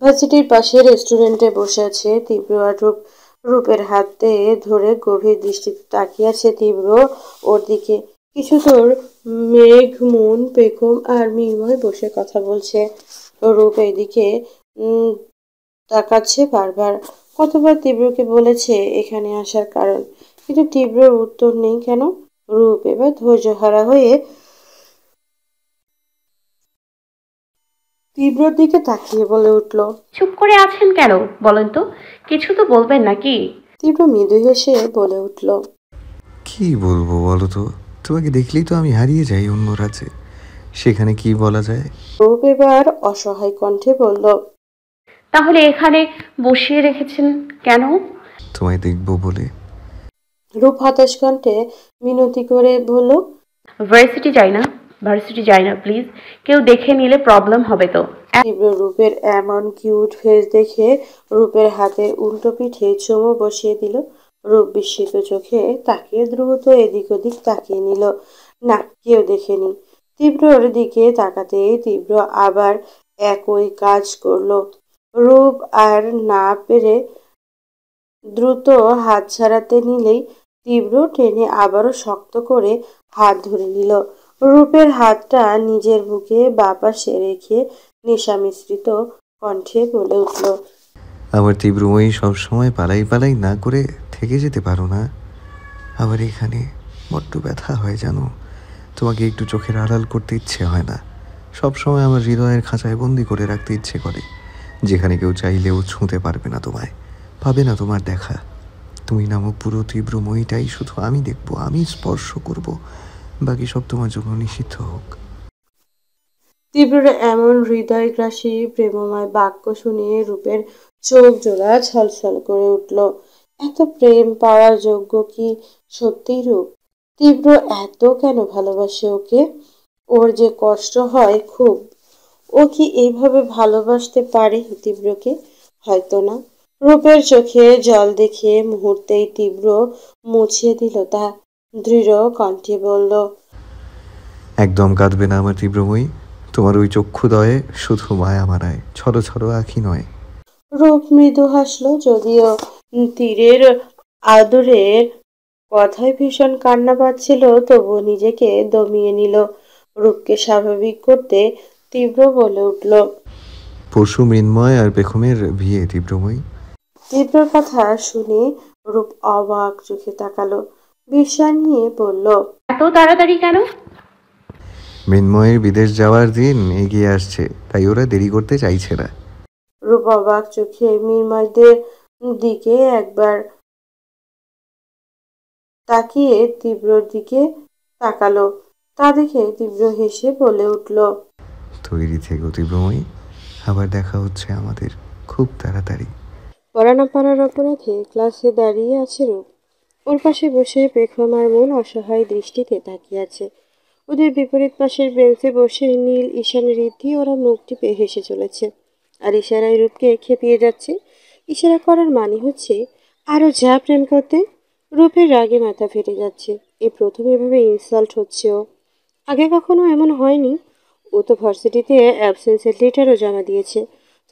ভার্সিটির পাশে রেস্টুরেন্টে বসে আছে তীব্র আর রূপ। রূপের হাতে ধরে গভীর দৃষ্টিতে তাকিয়ে আছে তীব্র ওর দিকে। কিছু তোর মেঘ, মুন, পেখম আর মির্ময় বসে কথা বলছে। রূপ এইদিকে উম তাকাচ্ছে বারবার। কতবার তীব্রকে বলেছে এখানে আসার কারণ, কিন্তু তীব্রর উত্তর নেই কেন? রূপ এবার ধৈর্যহারা হয়ে তীব্রর দিকে তাকিয়ে বলে উঠল, চুপ করে আছেন কেন বলেন তো? কিছু তো বলবেন নাকি? তীব্র মৃদু হেসে বলে উঠল, কি বলবো বলো তো? তোমাকে দেখলেই তো আমি হারিয়ে যাই অন্য রাজ্যে। সেখানে কি বলা যায়? রূপ এবার অসহায় কণ্ঠে বলল, তাহলে এখানে বসিয়ে রেখেছেন কেন? তোমায় দেখবো বলে। রূপ হতাশ কণ্ঠে মিনতি করে বলল, ভার্সিটি যাই না প্লিজ। কেউ দেখে নিলে প্রবলেম হবে তো। তীব্র রূপের এমন কিউট ফেস দেখে রূপের হাতের উল্টো পিঠে চুমু বসিয়ে দিল। রূপ বিস্মিত চোখে তাকিয়ে দ্রুত এদিক ওদিক তাকিয়ে নিল। না, কেউ দেখেনি। তীব্রর দিকে তাকাতেই তীব্র আবার একই কাজ করলো। রূপ আর না পেরে দ্রুত হাত ছাড়াতে নিলেই তীব্র টেনে আবারও শক্ত করে হাত ধরে নিল। রূপের হাতটা নিজের বুকে বাপাশে রেখে নেশা মিশ্রিত কণ্ঠে বলে উঠল, আমার তীব্রময়ী সবসময় পালাই পালাই না করে থেকে যেতে পারো না? আবার এখানে বড্ড ব্যথা হয় জানো। তোমাকে একটু চোখের আড়াল করতে ইচ্ছে হয় না। সবসময় আমার হৃদয়ের খাঁচায় বন্দি করে রাখতে ইচ্ছে করে, যেখানে কেউ চাইলেও ছুঁতে পারবে না তোমায়, পাবে না তোমার দেখা। তুমি নামক পুরো তীব্রময়ীটাই শুধু আমি দেখব, আমি স্পর্শ করব, বাকি সব তোমার জন্য নিষিদ্ধ হোক। তীব্রের এমন হৃদয়গ্রাসী প্রেমময় বাক্য শুনে রূপের চোখ জোড়া ছলছল করে উঠল। এত প্রেম পাওয়ার যোগ্য কি সত্যিই রূপ? তীব্র এত কেন ভালোবাসে ওকে? ওর যে কষ্ট হয় খুব। ও কি এইভাবে ভালোবাসতে পারে তীব্রকে? হয়তো না। রূপের চোখে জল দেখে মুহূর্তেই তীব্র মুছিয়ে দিল তা। দৃঢ় কণ্ঠে বলল, একদম কাঁদবে না আমার তীব্রময়ী। তোমার ওই চক্ষুদয়ে শুধু মায়া মারায়, ছড়ো ছড়ো আঁখি নয়। রূপ মৃদু হাসল, যদিও তীরের আদরের কথায় ভীষণ কান্না পাচ্ছিল, তবুও নিজেকে দমিয়ে নিল। রূপকে স্বাভাবিক করতে তীব্র বলে উঠল, পরশু মৃন্ময় আর পেখমের বিয়ে তীব্রময়ী। তীব্রর কথা শুনে রূপ অবাক চোখে তাকালো, বিস্ময় নিয়ে বলল, এত তাড়াতাড়ি কেন? মৃন্ময়ের বিদেশ যাওয়ার দিন এগিয়ে আসছে, তাই ওরা দেরি করতে চাইছে না। রূপ অবাক চোখে মৃন্ময়দের দিকে একবার তাকিয়ে তীব্রর দিকে তাকালো। তা দেখে তীব্র হেসে বলে উঠল, তৈরি থেকো তীব্রময়ী, আবার দেখা হচ্ছে আমাদের খুব তাড়াতাড়ি। পড়া না পারার অপরাধে ক্লাসে দাঁড়িয়ে আছে রূপ। ওর পাশে বসে পেখম আর মন অসহায় দৃষ্টিতে তাকিয়ে আছে। ওদের বিপরীত পাশের বেঞ্চে বসে নীল, ঈশান, রিদ্ধি ওরা মুখ টিপে হেসে চলেছে আর ইশারায় রূপকে খেপিয়ে যাচ্ছে। ইশারা করার মানে হচ্ছে আরো যা প্রেম করতে। রূপের রাগে মাথা ফেটে যাচ্ছে। এই প্রথম এভাবে ইনসাল্ট হচ্ছে ও। আগে কখনো এমন হয়নি। ও তো ভার্সিটিতে অ্যাবসেন্সের লেটারও জমা দিয়েছে।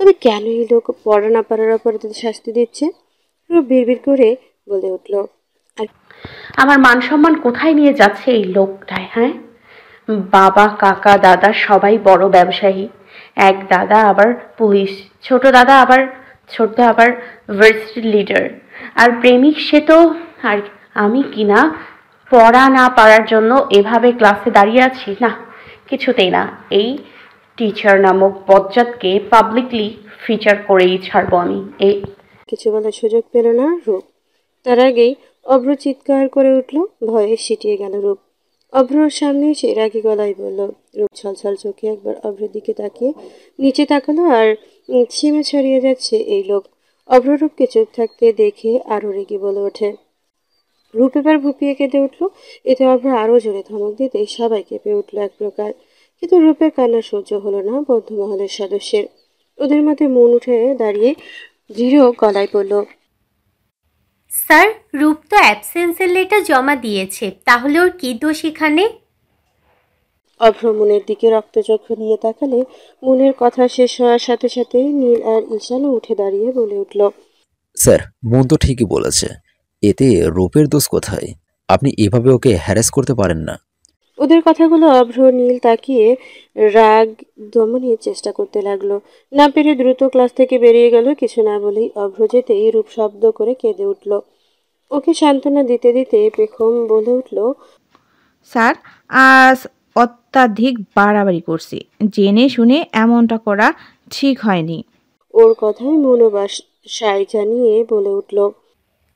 তবে কেন এই লোক পড়া না পারার অপরাধে শাস্তি দিচ্ছে? রূপ বিড়বিড় করে বলে উঠল, আর আমার মান সম্মান কোথায় নিয়ে যাচ্ছে এই লোকটায়? হ্যাঁ, বাবা, কাকা, দাদা সবাই বড় ব্যবসায়ী। এক দাদা আবার পুলিশ, ছোট আবার ভার্সিটি লিডার, আর প্রেমিক সে তো। আর আমি কিনা পড়া না পারার জন্য এভাবে ক্লাসে দাঁড়িয়ে আছি? না, কিছুতেই না। এই টিচার নামক বজ্জাতকে পাবলিকলি ফিচার করেই ছাড়বো আমি। এই কিছু বলার সুযোগ পেল না রূপ। তার আগেই অভ্র চিৎকার করে উঠল। ভয়ে সিটিয়ে গেল রূপ। অভ্রর সামনে সে রাগী গলায় বলল, রূপ ছলছল চোখে একবার অভ্রের দিকে তাকিয়ে নিচে তাকালো আর সীমা ছাড়িয়ে যাচ্ছে এই লোক। অভ্র রূপকে চুপ থাকতে দেখে আরো রেগে বলে ওঠে। রূপ এবার ভুপিয়ে কেঁদে উঠল। এতে অভ্র আরো জোরে ধমক দিতে সবাই কেঁপে উঠল এক প্রকার। কিন্তু রূপের কান্না সহ্য হলো না বন্ধুমহলের সদস্যের। ওদের মধ্যে মন উঠে দাঁড়িয়ে দৃঢ় গলায় বলল, স্যার, রূপ তো অ্যাবসেন্সের লেটার জমা দিয়েছে, তাহলে ওর কি দোষ এখানে? অভ্র মুনের দিকে রক্তচক্ষু নিয়ে তাকালে মুনের কথা শেষ হওয়ার সাথে সাথে নীল আর ঈশানও উঠে দাঁড়িয়ে বলে উঠল, স্যার, মন তো ঠিকই বলেছে। এতে রূপের দোষ কোথায়? আপনি এভাবে ওকে হ্যারাস করতে পারেন না। ওদের কথাগুলো অভ্র নীল তাকিয়ে রাগ দমনের চেষ্টা করতে লাগলো। না পেরে দ্রুত ক্লাস থেকে বেরিয়ে গেল। কিছু না বলেই অভ্র যেতেই রূপ শব্দ করে কেঁদে উঠল। ওকে সান্ত্বনা দিতে দিতে পেখম বলে উঠল, স্যার, আজ অত্যাধিক বাড়াবাড়ি করছি। জেনে শুনে এমনটা করা ঠিক হয়নি। ওর কথায় মনোবাস সায় জানিয়ে বলে উঠল,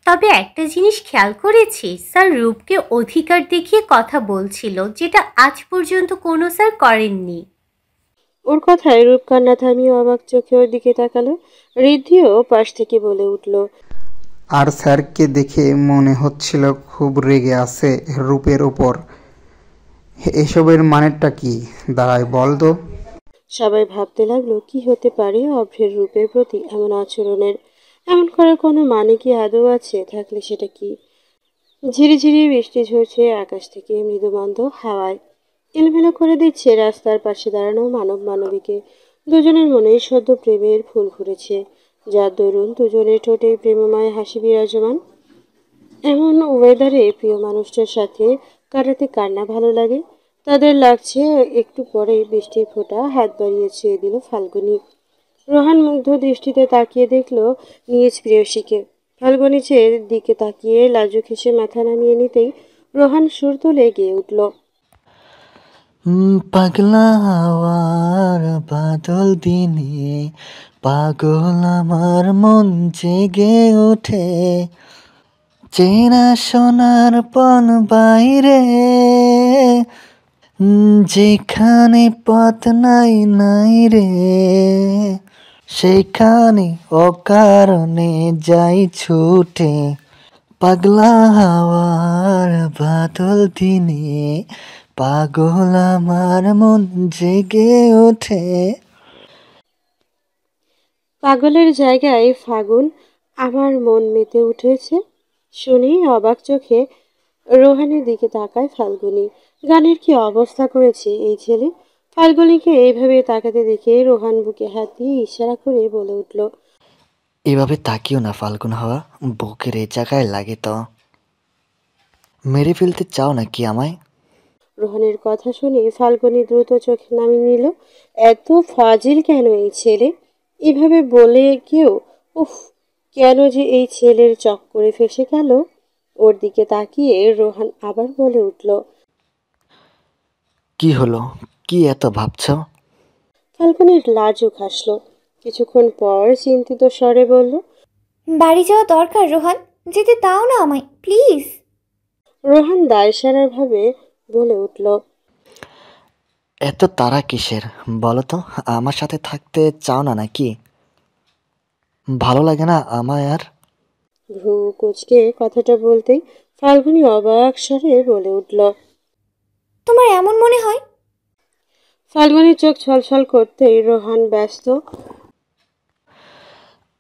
তবে একটা জিনিস খেয়াল করেছি, স্যার রূপকে অধিকার দেখিয়ে কথা বলছিল, যেটা আজ পর্যন্ত কোনো স্যার করেননি। ওর কথায় রূপ কান্না থামিয়ে অবাক চোখে ওর দিকে তাকালো। ঋদ্ধিও পাশ থেকে বলে উঠল, আর স্যারকে দেখে মনে হচ্ছিল খুব রেগে আছে রূপের ওপর। এসবের মানেটা কি দাঁড়ায় বল তো? সবাই ভাবতে লাগলো কি হতে পারে অভ্রের রূপের প্রতি এমন আচরণের। এমন করার কোনো মানে কি আদৌ আছে? থাকলে সেটা কি? ঝিরিঝিরি বৃষ্টি ঝরছে আকাশ থেকে মৃদুমন্দ হাওয়ায়, এলোমেলো করে দিচ্ছে রাস্তার পাশে দাঁড়ানো মানব মানবীকে। দুজনের মনে সদ্য প্রেমের ফুল ফুটেছে, যার দরুন দুজনের ঠোঁটে প্রেমময় হাসি বিরাজমান। এমন ওয়েদারে প্রিয় মানুষটার সাথে কাটাতে কার না ভালো লাগে? তাদের লাগছে একটু পরেই বৃষ্টির ফোঁটা হাত বাড়িয়ে ছুঁয়ে দিল ফাল্গুনী। রোহান মুগ্ধ দৃষ্টিতে তাকিয়ে দেখল নিজ প্রেয়সীকে। ফাল্গুনী চেয়ে দিকে তাকিয়ে লাজুক হেসে মাথা নামিয়ে নিতেই রোহান সুর তুলে গেয়ে উঠল, পাগলা হাওয়ার বাদল দিনে পাগল আমার মন জেগে ওঠে, চেনা সোনার পণ বাইরে, যেখানে পথ নাই নাই রে, সেখানে অকারণে যাই ছুটে। পাগলা হাওয়ার বাদল দিনে পাগল আমার মন জেগে ওঠে। পাগলের জায়গায় ফাগুন আমার মন মেতে উঠেছে। শুনেই অবাক চোখে রোহানের দিকে তাকায় ফাল্গুনী। গানের কি অবস্থা করেছে এই ছেলে! ফাল্গুনীকে এইভাবে তাকাতে দেখে রোহান বুকে হাত দিয়ে ইশারা করে বলে উঠল, এভাবে তাকিও না ফাল্গুন হাওয়া, বুকের এ জায়গায় লাগে তো। মেরে ফেলতে চাও নাকি আমায়? রোহানের কথা শুনে ফাল্গুনী দ্রুত চোখে নামিয়ে নিল। এত ফাজিল কেন এই ছেলে? এভাবে বলে কেউ? উফ, কেন যে এই ছেলের চক্করে ফেসে গেল। ওর দিকে তাকিয়ে রোহান আবার বলে উঠল, কি হলো, কি এত ভাবছ? ফাল্গুনের লাজুক হাসল। কিছুক্ষণ পর চিন্তিত স্বরে বলল, বাড়ি যাওয়া দরকার রোহান, যেতে দাও না আমায় প্লিজ। রোহান দায়সারার ভাবে বলে উঠল, এত তাড়া কিসের বলো তো? আমার সাথে থাকতে চাও না নাকি? ভালো লাগে না আমায় আর? ভ্রু কুঁচকে কথাটা বলতেই ফাল্গুনী অবাক স্বরে বলে উঠল, তোমার এমন মনে হয়? ফাল্গুনির চোখ ছলছল করতেই রোহান ব্যস্ত।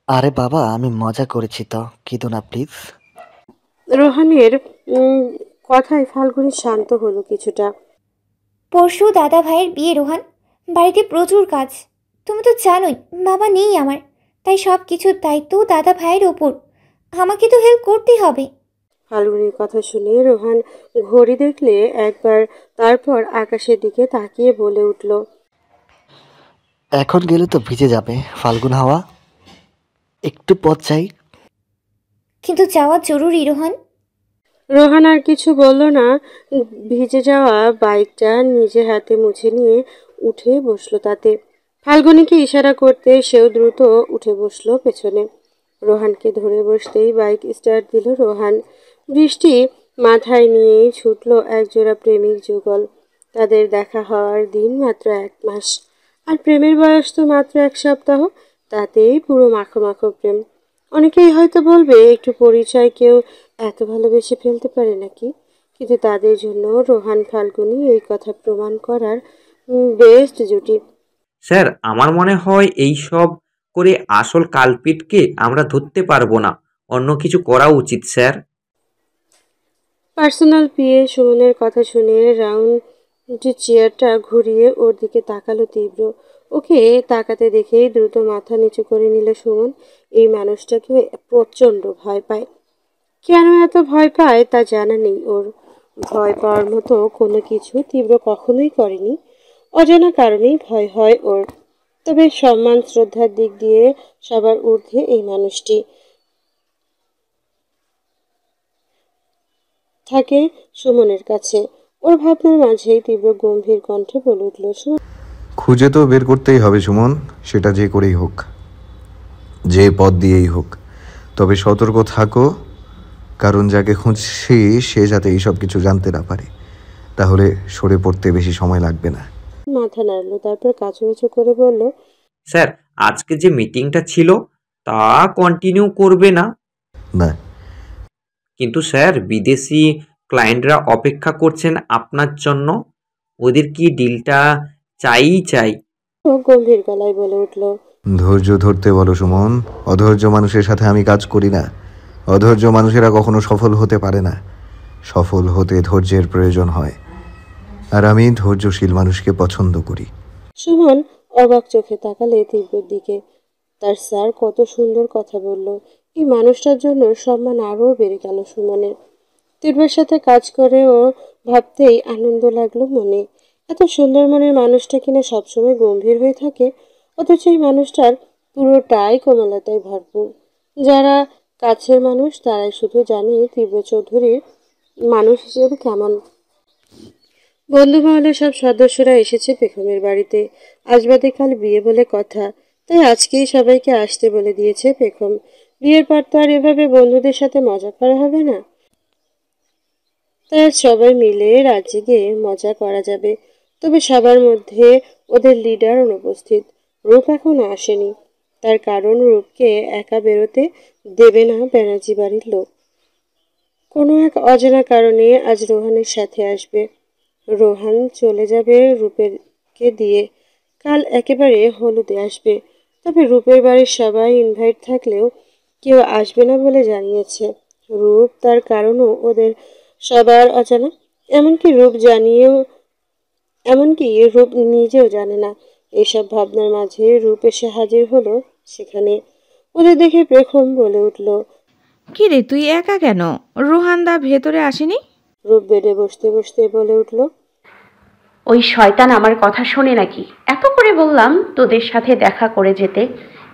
আরে বাবা, আমি মজা করেছি তো, কেঁদো না প্লিজ। রোহানের কথায় ফাল্গুনি শান্ত হলো কিছুটা। পরশু দাদা ভাইয়ের বিয়ে রোহান, বাড়িতে প্রচুর কাজ। তুমি তো জানোই বাবা নেই আমার, তাই সব কিছুর দায়িত্ব দাদা ভাইয়ের ওপর। আমাকে তো হেল্প করতেই হবে। ফাল্গুনির কথা শুনে রোহান ঘড়ি দেখলে একবার, তারপর আকাশের দিকে তাকিয়ে বলে উঠল, এখন গেলে তো ভিজে যাবে ফাল্গুন হাওয়া, একটু পথ চাই। কিন্তু যাওয়া জরুরি রোহান। রোহান আর কিছু বলল না। ভিজে যাওয়া বাইকটা নিজে হাতে মুছে নিয়ে উঠে বসলো তাতে। ফাল্গুনিকে ইশারা করতে সেও দ্রুত উঠে বসলো পেছনে। রোহানকে ধরে বসতেই বাইক স্টার্ট দিল রোহান। বৃষ্টি মাথায় নিয়েই ছুটল একজোড়া প্রেমিক যুগল। তাদের দেখা হওয়ার দিন মাত্র 1 মাস, আর প্রেমের বয়স তো মাত্র 1 সপ্তাহ। তাতেই পুরো মাখো মাখো প্রেম। অনেকেই হয়তো বলবে একটু পরিচয় কেউ এত ভালোবেসে ফেলতে পারে নাকি, কিন্তু তাদের জন্য রোহান ফাল্গুনি এই কথা প্রমাণ করার বেস্ট জুটি। স্যার, আমার মনে হয় এই সব করে আসল কালপিটকে আমরা ধরতে পারবো না, অন্য কিছু করা উচিত স্যার। পার্সোনাল পিএ সুমনের কথা শুনে রাউন্ড যে চেয়ারটা ঘুরিয়ে ওর দিকে তাকালো তীব্র। ওকে তাকাতে দেখেই দ্রুত মাথা নিচু করে নিল সুমন। এই মানুষটাকে প্রচণ্ড ভয় পায়। কেন এত ভয় পায় তা জানা নেই ওর। ভয় পাওয়ার মতো কোনো কিছু তীব্র কখনোই করেনি। অজানা কারণেই ভয় হয় ওর। তবে সম্মান শ্রদ্ধার দিক দিয়ে সবার ঊর্ধ্বে এই মানুষটি থাকে সুমনের কাছে। ওর ভাবনার মাঝেই তীব্র গম্ভীর কণ্ঠে বলে উঠল, সুমন খুঁজে তো বের করতেই হবে সুমন, সেটা যে করেই হোক, যে পথ দিয়েই হোক। তবে সতর্ক থাকো, কারণ যাকে খুঁজছি সে যাতে এইসব কিছু জানতে না পারে, তাহলে সরে পড়তে বেশি সময় লাগবে না। মাথা নাড়ল, তারপর কাচুমাচু করে বলল, স্যার, আজকে যে মিটিংটা ছিল তা কন্টিনিউ করবে না? না। কিন্তু স্যার, বিদেশি ক্লায়েন্টরা অপেক্ষা করছেন আপনার জন্য। ওদের কি ডিলটা চাই? ও গম্ভীর গলায় বলে উঠল, ধৈর্য ধরতে বলো সুমন। অধৈর্য মানুষের সাথে আমি কাজ করি না। অধৈর্য মানুষেরা কখনো সফল হতে পারে না। সফল হতে ধৈর্যের প্রয়োজন হয়, আর আমি ধৈর্যশীল মানুষকে পছন্দ করি। সুমন অবাক চোখে তাকালে তীব্রর দিকে। তার স্যার কত সুন্দর কথা বলল। এই মানুষটার জন্য সম্মান আরও বেড়ে গেল সুমনের। তীব্রের সাথে কাজ করেও ভাবতেই আনন্দ লাগলো মনে। এত সুন্দর মনের মানুষটা কিনা সবসময় গম্ভীর হয়ে থাকে, অথচ এই মানুষটার পুরোটাই কোমলতায় ভরপুর। যারা কাছের মানুষ তারাই শুধু জানে তীব্র চৌধুরীর মানুষ হিসেবে কেমন। বন্ধু মহলের সব সদস্যরা এসেছে পেখমের বাড়িতে। আজ বাদে কাল বিয়ে বলে কথা, তাই আজকেই সবাইকে আসতে বলে দিয়েছে পেখম। বিয়ের পর তো আর এভাবে বন্ধুদের সাথে মজা করা হবে না, তাই আজ সবাই মিলে রাজ্যে গিয়ে মজা করা যাবে। তবে সবার মধ্যে ওদের লিডার অনুপস্থিত। রূপ এখনো আসেনি, তার কারণ রূপকে একা বেরোতে দেবে না ব্যানার্জি বাড়ির লোক। কোনো এক অজানা কারণে আজ রোহানের সাথে আসবে। রোহান চলে যাবে রূপেরকে দিয়ে, কাল একেবারে হলুদে আসবে। তবে রূপের বাড়ির সবাই ইনভাইট থাকলেও কেউ আসবে না বলে জানিয়েছে রূপ। তার কারণও ওদের সবার অজানা। এমনকি রূপ নিজেও জানে না। এইসব ভাবনার মাঝে রূপ এসে হাজির হলো সেখানে। ওদের দেখে পেখম বলে উঠল, কি রে, তুই একা কেন? রোহানদা ভেতরে আসেনি? রূপ বেডে বসতে বসতে বলে উঠল, ওই শয়তান আমার কথা শোনে নাকি? এত করে বললাম তোদের সাথে দেখা করে যেতে,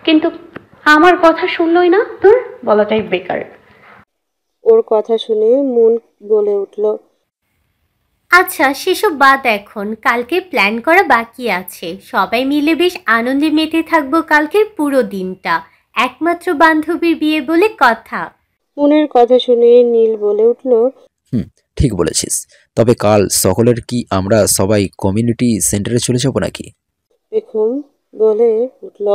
কিন্তু আমার কথা শুনলই না। তোর বলাটাই বেকার। ওর কথা শুনে মুন বলে উঠল, আচ্ছা সেসব বাদ, এখন কালকে প্ল্যান করা বাকি আছে। সবাই মিলে বেশ আনন্দে মেতে থাকবো কালকের পুরো দিনটা। একমাত্র বান্ধবীর বিয়ে বলে কথা। মুনের কথা শুনে নীল বলে উঠল, ঠিক বলেছিস। তবে কাল সকলের কি আমরা সবাই কমিউনিটি সেন্টারে চলে যাব নাকি? পেখম বলে উঠল।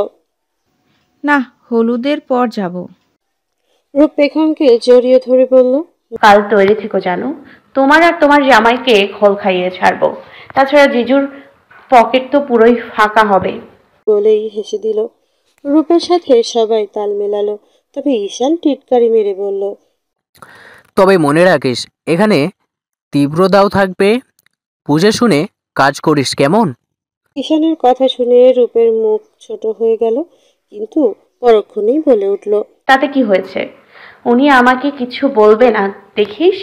না, হলুদের পর যাব। রূপ পেখমকে জড়িয়ে ধরে বলল, কাল তৈরি থেকো জানো, তোমার আর তোমার জামাইকে খোল খাইয়ে ছাড়বো। তাছাড়া জিজুর পকেট তো পুরোই ফাঁকা হবে। বলেই হেসে দিল। রূপের সাথে সবাই তাল মেলালো, তবে ঈশান টিটকারি মেরে বলল, তবে মনে রাখিস, এখানে তীব্রদাও থাকবে। বুঝে শুনে কাজ করিস, কেমন? ঈশানের কথা শুনে রূপের মুখ ছোট হয়ে গেল, কিন্তু পরক্ষণেই বলে উঠল, তাতে কি হয়েছে? উনি আমাকে কিছু বলবে না দেখিস।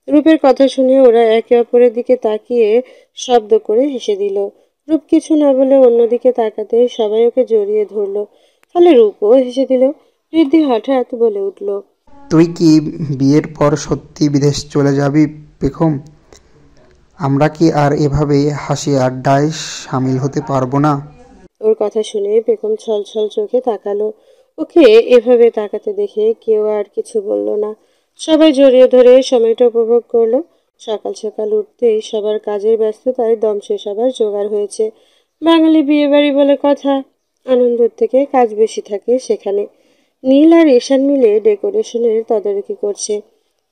রূপের কথা শুনে ওরা একে অপরের দিকে তাকিয়ে শব্দ করে হেসে দিল। রূপ কিছু না বলে অন্যদিকে তাকাতে সবাই ওকে জড়িয়ে ধরলো, ফলে রূপও হেসে দিল। ঋদ্ধি হঠাৎ বলে উঠল, তুই কি বিয়ের পর সত্যি বিদেশ চলে যাবি পেখম? আমরা কি আর এভাবে হাসি আড্ডায় সামিল হতে পারবো না? ওর কথা শুনে পেখম ছলছল চোখে তাকালো। ওকে এভাবে তাকাতে দেখে কেউ আর কিছু বলল না। সবাই জড়িয়ে ধরে সময়টা উপভোগ করলো। সকাল সকাল উঠতেই সবার কাজের ব্যস্ততায় দম শেষ হবার জোগাড় হয়েছে। বাঙালি বিয়ে বাড়ি বলে কথা, আনন্দের থেকে কাজ বেশি থাকে সেখানে। নীল আর ঈশান মিলে ডেকোরেশনের তদারকি করছে।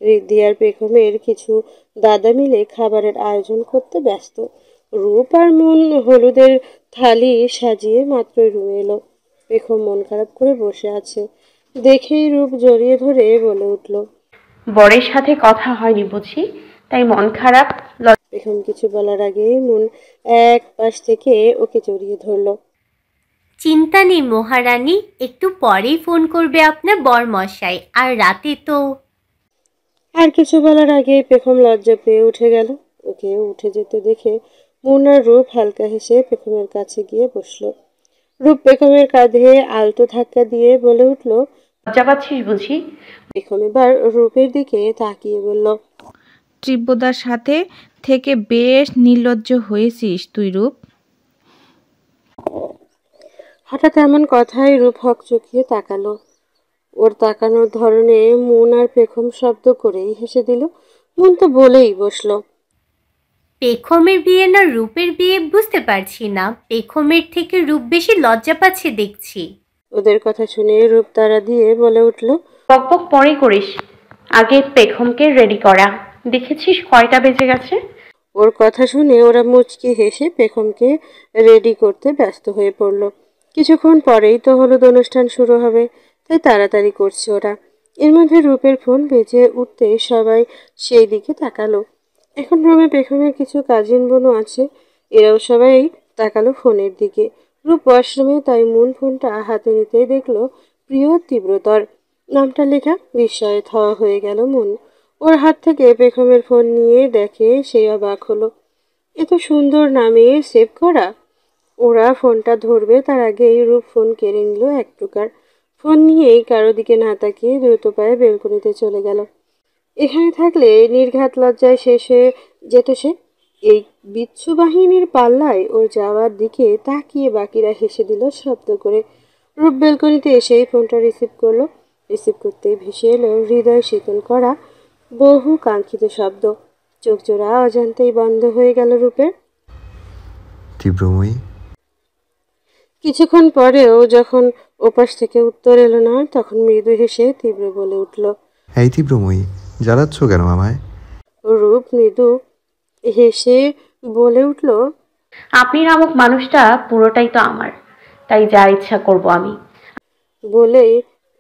ঋদ্ধি আর পেখমের কিছু দাদা মিলে খাবারের আয়োজন করতে ব্যস্ত। রূপ আর মন হলুদের থালি সাজিয়ে মাত্রই রুমে এলো। পেখম মন খারাপ করে বসে আছে দেখেই রূপ জড়িয়ে ধরে বলে উঠল, বরের সাথে কথা হয়নি বুঝি, তাই মন খারাপ। পেখম কিছু বলার আগেই মন এক পাশ থেকে ওকে জড়িয়ে ধরলো। চিন্তা নেই মহারানী, একটু পরেই ফোন করবে আপনার বরমশাই। আর রাতে তো আর কিছু বলার আগেই পেখম লজ্জা পেয়ে উঠে গেল। ওকে উঠে যেতে দেখে মন আর রূপ হালকা হেসে পেখমের কাছে গিয়ে বসলো। রূপ পেখমের কাঁধে আলতো ধাক্কা দিয়ে বলে উঠল। লজ্জা পাচ্ছিস বুঝি? পেখম এবার রূপের দিকে তাকিয়ে বলল, তীব্রদার সাথে থেকে বেশ নির্লজ্জ হয়েছিস তুই রূপ। হঠাৎ এমন কথায় রূপ হকচকিয়ে তাকালো। ওর তাকানোর ধরনে মন আর পেখম শব্দ করেই হেসে দিল। মন তো বলেই বসলো, পেখমের বিয়ে না রূপের বিয়ে বুঝতে পারছি না। পেখমের থেকে রূপ বেশি লজ্জা পাচ্ছে দেখছি। ওদের কথা শুনে রূপ তাড়া দিয়ে বলে উঠল, বকবক পরে করিস, আগে পেখমকে রেডি করা। দেখেছিস কয়টা বেজে গেছে? ওর কথা শুনে ওরা মুচকি হেসে পেখমকে রেডি করতে ব্যস্ত হয়ে পড়ল। কিছুক্ষণ পরেই তো হলুদ অনুষ্ঠান শুরু হবে, তাই তাড়াতাড়ি করছে ওরা। এর মধ্যে রূপের ফোন বেজে উঠতে সবাই সেই দিকে তাকালো। এখন রুমে পেখমের কিছু কাজিন বোনও আছে, এরাও সবাই তাকালো ফোনের দিকে। রূপ ওয়াশরুমে, তাই মন ফোনটা হাতে নিতেই দেখলো প্রিয় তীব্রতর নামটা লেখা। বিস্ময়ে থওয়া হয়ে গেল মন। ওর হাত থেকে পেখমের ফোন নিয়ে দেখে সেই অবাক হলো, এত সুন্দর নামে সেভ করা। ওরা ফোনটা ধরবে তার আগেই রূপ ফোন কেড়ে নিল এক প্রকার। ফোন নিয়েই কারো দিকে না তাকিয়ে দ্রুত পায়ে বেলকনিতে চলে গেল। এখানে থাকলে নির্ঘাত লজ্জায় শেষ হয়ে যেত সে। এই বিচ্ছু বাহিনীর পাল্লায় ওর যাওয়ার দিকে তাকিয়ে বাকিরা হেসে দিল শব্দ করে। রূপ বেলকনিতে এসেই ফোনটা রিসিভ করলো। রিসিভ করতেই ভেসে এলো হৃদয় শীতল করা বহু কাঙ্ক্ষিত শব্দ। চোখ জোড়া অজান্তেই বন্ধ হয়ে গেল রূপের। তীব্রময়ী, কিছুক্ষণ পরেও যখন ওপাশ থেকে উত্তর এলো না, তখন মৃদু হেসে তীব্র বলে উঠল, এই তীব্রময়ী, জ্বালাচ্ছ কেন আমায়? রূপ মৃদু হেসে বলে উঠল, আপনি নামক মানুষটা পুরোটাই তো আমার, তাই যা ইচ্ছা করব আমি। বলেই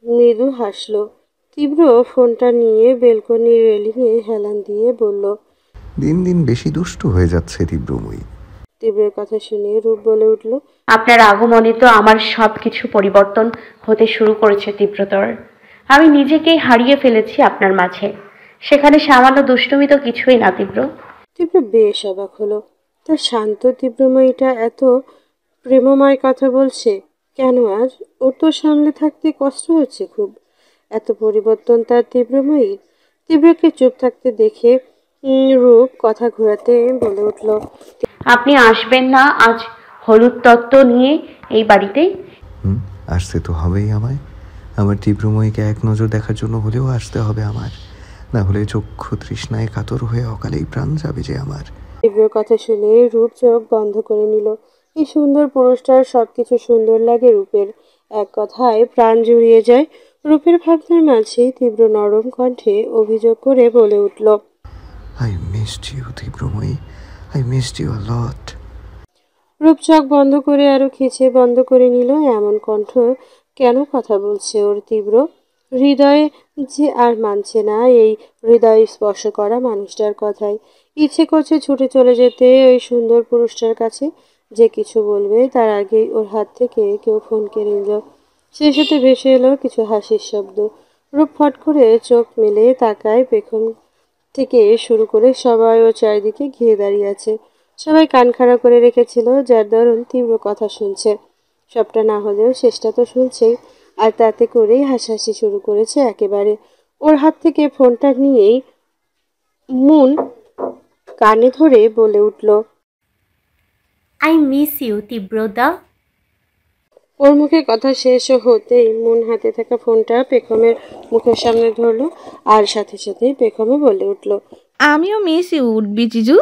মৃদু হাসলো। তীব্র ফোনটা নিয়ে বেলকনির রেলিংয়ে হেলান দিয়ে বলল, দিন দিন বেশি দুষ্টু হয়ে যাচ্ছে তীব্রময়ী। তীব্রের কথা শুনে রূপ বলে উঠল, আপনার আগমনে তো আমার সব কিছু পরিবর্তন হতে শুরু করেছে তীব্রতর। আমি নিজেকেই হারিয়ে ফেলেছি আপনার মাঝে। সেখানে সামান্য দুষ্টুমি তো কিছুই না তীব্র। তীব্র বেশ অবাক হলো। তার শান্ত তীব্রময়ীটা এত প্রেমময় কথা বলছে কেন আজ? ওর তো সামলে থাকতে কষ্ট হচ্ছে খুব। এত পরিবর্তন তার তীব্রময়ীর। তীব্রকে চুপ থাকতে দেখে রূপ কথা ঘোরাতে বলে উঠল, আপনি আসবেন না আজ হলুদ তত্ত্ব নিয়ে এই বাড়িতে? আসতে তো হবেই আমায়। আমার তীব্রময়ীকে এক নজর দেখার জন্য হলেও আসতে হবে আমার, না হলে চক্ষু তৃষ্ণায় কাতর হয়ে অকালেই প্রাণ যাবে যে আমার। তীব্রর কথা শুনে রূপ চোখ বন্ধ করে নিল। এই সুন্দর পুরুষটার সবকিছু সুন্দর লাগে রূপের। এক কথায় প্রাণ জুড়িয়ে যায়। রূপের ভাবনার মাঝেই তীব্র নরম কণ্ঠে অভিযোগ করে বলে উঠল, I missed you Tibromoyee, I missed you a lot. Rup চোখ বন্ধ করে আরো খিচে বন্ধ করে নিল। এমন কণ্ঠ কেন কথা বলছে ওর তীব্র? হৃদয়ে যে আর মানছে না এই হৃদয় স্পর্শ করা মানুষটার কথাই। ইচ্ছে করছে ছুটে চলে যেতে ওই সুন্দর পুরুষটার কাছে। যে কিছু বলবে তার আগেই ওর হাত থেকে কেউ ফোন কেড়ে নিল। সেই সাথে ভেসে এলো কিছু হাসির শব্দ। রূপ ফট করে চোখ মেলে তাকায়। পেখম থেকে শুরু করে সবাই ও চারিদিকে ঘিরে দাঁড়িয়ে আছে। সবাই কান খাড়া করে রেখেছিল, যার দরুন তীব্র কথা শুনছে। সবটা না হলেও শেষটা তো শুনছেই। আর তাতে করেই হাসাহাসি শুরু করেছে একেবারে। ওর হাত থেকে ফোনটা নিয়েই মন কানে ধরে বলে উঠল, আই মিস ইউ তীব্রদা। ওর মুখে কথা শেষ হতেই মন হাতে থাকা ফোনটা পেখমের মুখের সামনে ধরলো। আর সাথে সাথেই পেখমও বলে উঠল, আমিও মিস ইউ উঠবি জিজু।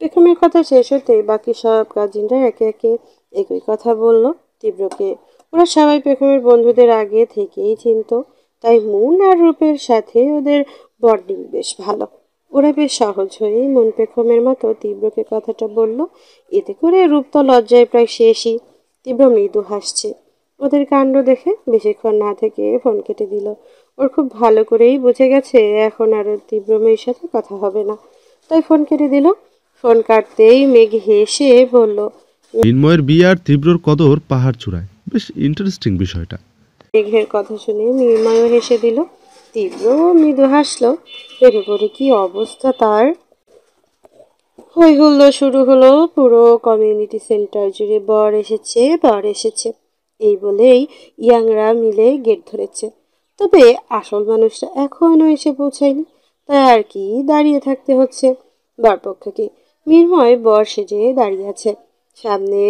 পেখমের কথা শেষ হতেই বাকি সব কাজিনরা একে একে একই কথা বলল তীব্রকে। ওরা সবাই পেখমের বন্ধুদের আগে থেকেই চিনত, তাই মন আর রূপের সাথে ওদের বন্ডিং বেশ ভালো। ওরা বেশ সহজ হয়েই মন পেখমের মতো তীব্রকে কথাটা বলল। এতে করে রূপ তো লজ্জায় প্রায় শেষই। তীব্র মৃদু হাসছে। ওদের কাণ্ড দেখে বেশিক্ষণ না থেকে ফোন কেটে দিল। ওর খুব ভালো করেই বুঝে গেছে এখন আর তীব্র মেয়ের সাথে কথা হবে না। তাই ফোন কেটে দিল। ফোন কাটতেই মেঘ হেসে বলল, মিন্ময়ের বিয়ে আর তীব্রর কদর পাহাড় চূড়ায়। বেশ ইন্টারেস্টিং বিষয়টা। মেঘের কথা শুনে মির্ময়ও হেসে দিল। তীব্র মৃদু হাসলো। ভেবে পড়ে কি অবস্থা তার। হই হুল্লোড় শুরু হলো। পুরো কমিউনিটি সেন্টার জুড়ে বর এসেছে, বর এসেছে এই বলেই ইয়াংরা মিলে গেট ধরেছে। তবে আসল মানুষটা এখনো এসে পৌঁছায়নি, তাই আর কি দাঁড়িয়ে থাকতে হচ্ছে বরপক্ষকে। মির্ময় বর সেজে দাঁড়িয়ে আছে। সামনে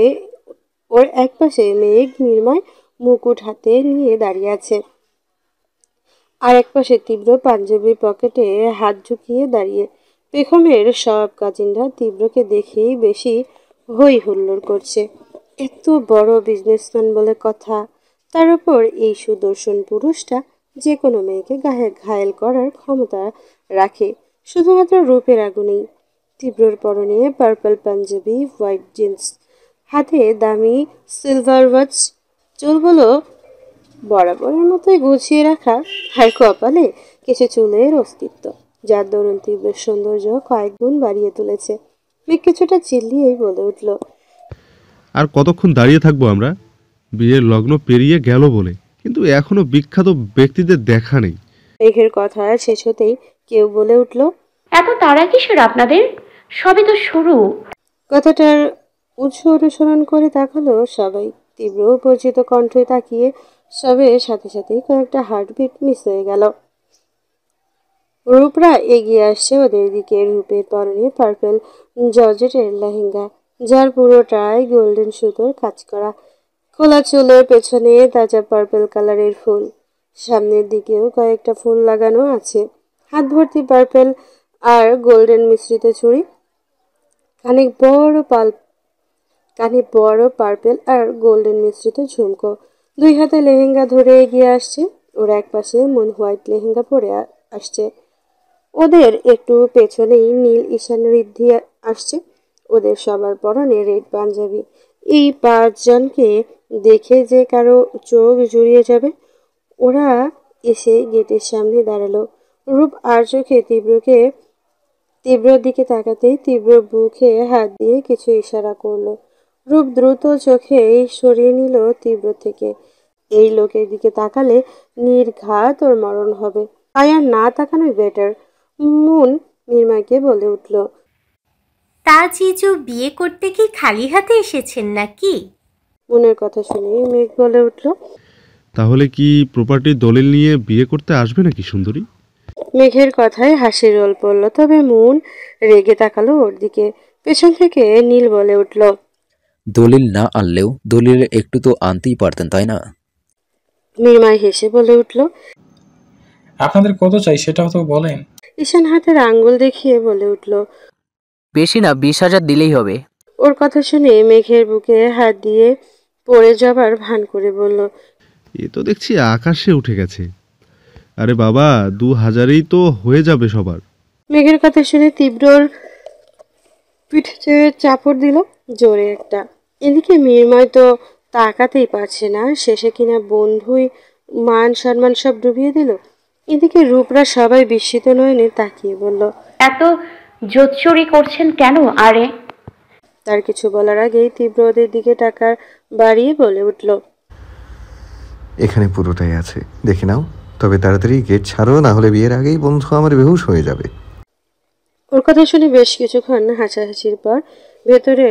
ওর একপাশে মেঘ মির্ময় মুকুট হাতে নিয়ে দাঁড়িয়ে আছে, আর একপাশে তীব্র পাঞ্জাবির পকেটে হাত ঢুকিয়ে দাঁড়িয়ে। পেখমের সব কাজিনরা তীব্রকে দেখেই বেশি হই হুল্লোড় করছে। এত বড় বিজনেসম্যান বলে কথা, তার উপর এই সুদর্শন পুরুষটা যে কোনো মেয়েকে ঘায়েল করার ক্ষমতা রাখে, শুধুমাত্র রূপের আগুনেই। তীব্রর পরনে পার্পল পাঞ্জাবি, হোয়াইট জিন্স, হাতে দামি সিলভার ওয়াচ, চুলগুলো বরাবরের মতোই গুছিয়ে রাখা, আর কপালে কিছু চুলের অস্তিত্ব, যার দরুন তীব্রের সৌন্দর্য কয়েক গুণ বাড়িয়ে তুলেছে। মেঘ কিছুটা চিল্লিয়েই বলে উঠল, আর কতক্ষণ দাঁড়িয়ে থাকবো আমরা? বিয়ের লগ্ন পেরিয়ে গেল বলে, কিন্তু এখনো বিখ্যাত ব্যক্তিদের দেখা নেই। মেঘের কথা শেষ হতেই কেউ বলে উঠল, এত তাড়া কিসের আপনাদের? সবে তো শুরু। কথাটার উৎস অনুসরণ করে তাকালো সবাই। তীব্র পরিচিত কণ্ঠে তাকিয়ে সবে সাথে সাথে কয়েকটা হার্টবিট মিস হয়ে গেল। রূপরা এগিয়ে আসছে ওদের দিকে। রূপের পরনে পার্পল জর্জেটের লেহেঙ্গা, যার পুরোটাই গোল্ডেন সুতোর কাজ করা। খোলা চুলের পেছনে তাজা পার্পল কালারের ফুল, সামনের দিকেও কয়েকটা ফুল লাগানো আছে। হাত ভর্তি পার্পল আর গোল্ডেন মিশ্রিত চুড়ি, কানে বড় পার্পল আর গোল্ডেন মিশ্রিত ঝুমকো। দুই হাতে লেহেঙ্গা ধরে এগিয়ে আসছে। ওর এক পাশে মুন হোয়াইট লেহেঙ্গা পরে আসছে। ওদের একটু পেছনেই নীল ঈশান ঋদ্ধি আসছে। ওদের সবার পরনে রেড পাঞ্জাবি। এই 5 জনকে দেখে যে কারো চোখ জুড়িয়ে যাবে। ওরা এসে গেটের সামনে দাঁড়ালো। রূপ আর চোখে তীব্রর দিকে তাকাতেই তীব্র বুকে হাত দিয়ে কিছু ইশারা করলো। রূপ দ্রুত চোখে সরিয়ে নিল তীব্র থেকে। এই লোকের দিকে তাকালে নির্ঘাত ওর মরণ হবে। আর না তাকানোই বেটার। মুন মির্মাকে বলে উঠল, তা জিজু বিয়ে করতে কি খালি হাতে এসেছেন নাকি? মুনের কথা শুনে মেঘ বলে উঠল, তাহলে কি প্রপার্টির দলিল নিয়ে বিয়ে করতে আসবে নাকি সুন্দরী? মেঘের কথায় হাসির রোল পড়ল। তবে মুন রেগে তাকালো ওর দিকে। পেছন থেকে নীল বলে উঠল, দলিল না আনলেও দলিল একটু তো আনতেই পারতেন, তাই না? মির্মায় হেসে বলে উঠল, আপনাদের কত চাই সেটাও তো বলেন। ঈশান হাতের আঙ্গুল দেখিয়ে বলে উঠল, বেশি না, 20,000 দিলেই হবে। ওর কথা শুনে মেঘের বুকে হাত দিয়ে পড়ে যাবার ভান করে বলল, এ তো দেখছি আকাশে উঠে গেছে। আরে বাবা, 2,000-এই তো হয়ে যাবে সবার। মেঘের কথা শুনে তীব্রর পিঠে চাপড় দিল জোরে একটা। এদিকে মির্ময় তো তাকাতেই পারছে না, শেষে কিনা বন্ধুই মান সম্মান সব ডুবিয়ে দিল। এদিকে রূপরা সবাই বিস্মিত নয়নে তাকিয়ে বলল, এত জোচ্চুরি করছেন কেন? আরে তার কিছু বলার আগেই তীব্র ওদের দিকে টাকা বাড়িয়ে বলে উঠল, এখানে পুরোটাই আছে, দেখে নাও। তবে তাড়াতাড়ি গেট ছাড়ো, না হলে বিয়ের আগেই বন্ধু আমার বেহুশ হয়ে যাবে। ওর কথা শুনে বেশ কিছুক্ষণ হাসাহাসির পর ভেতরে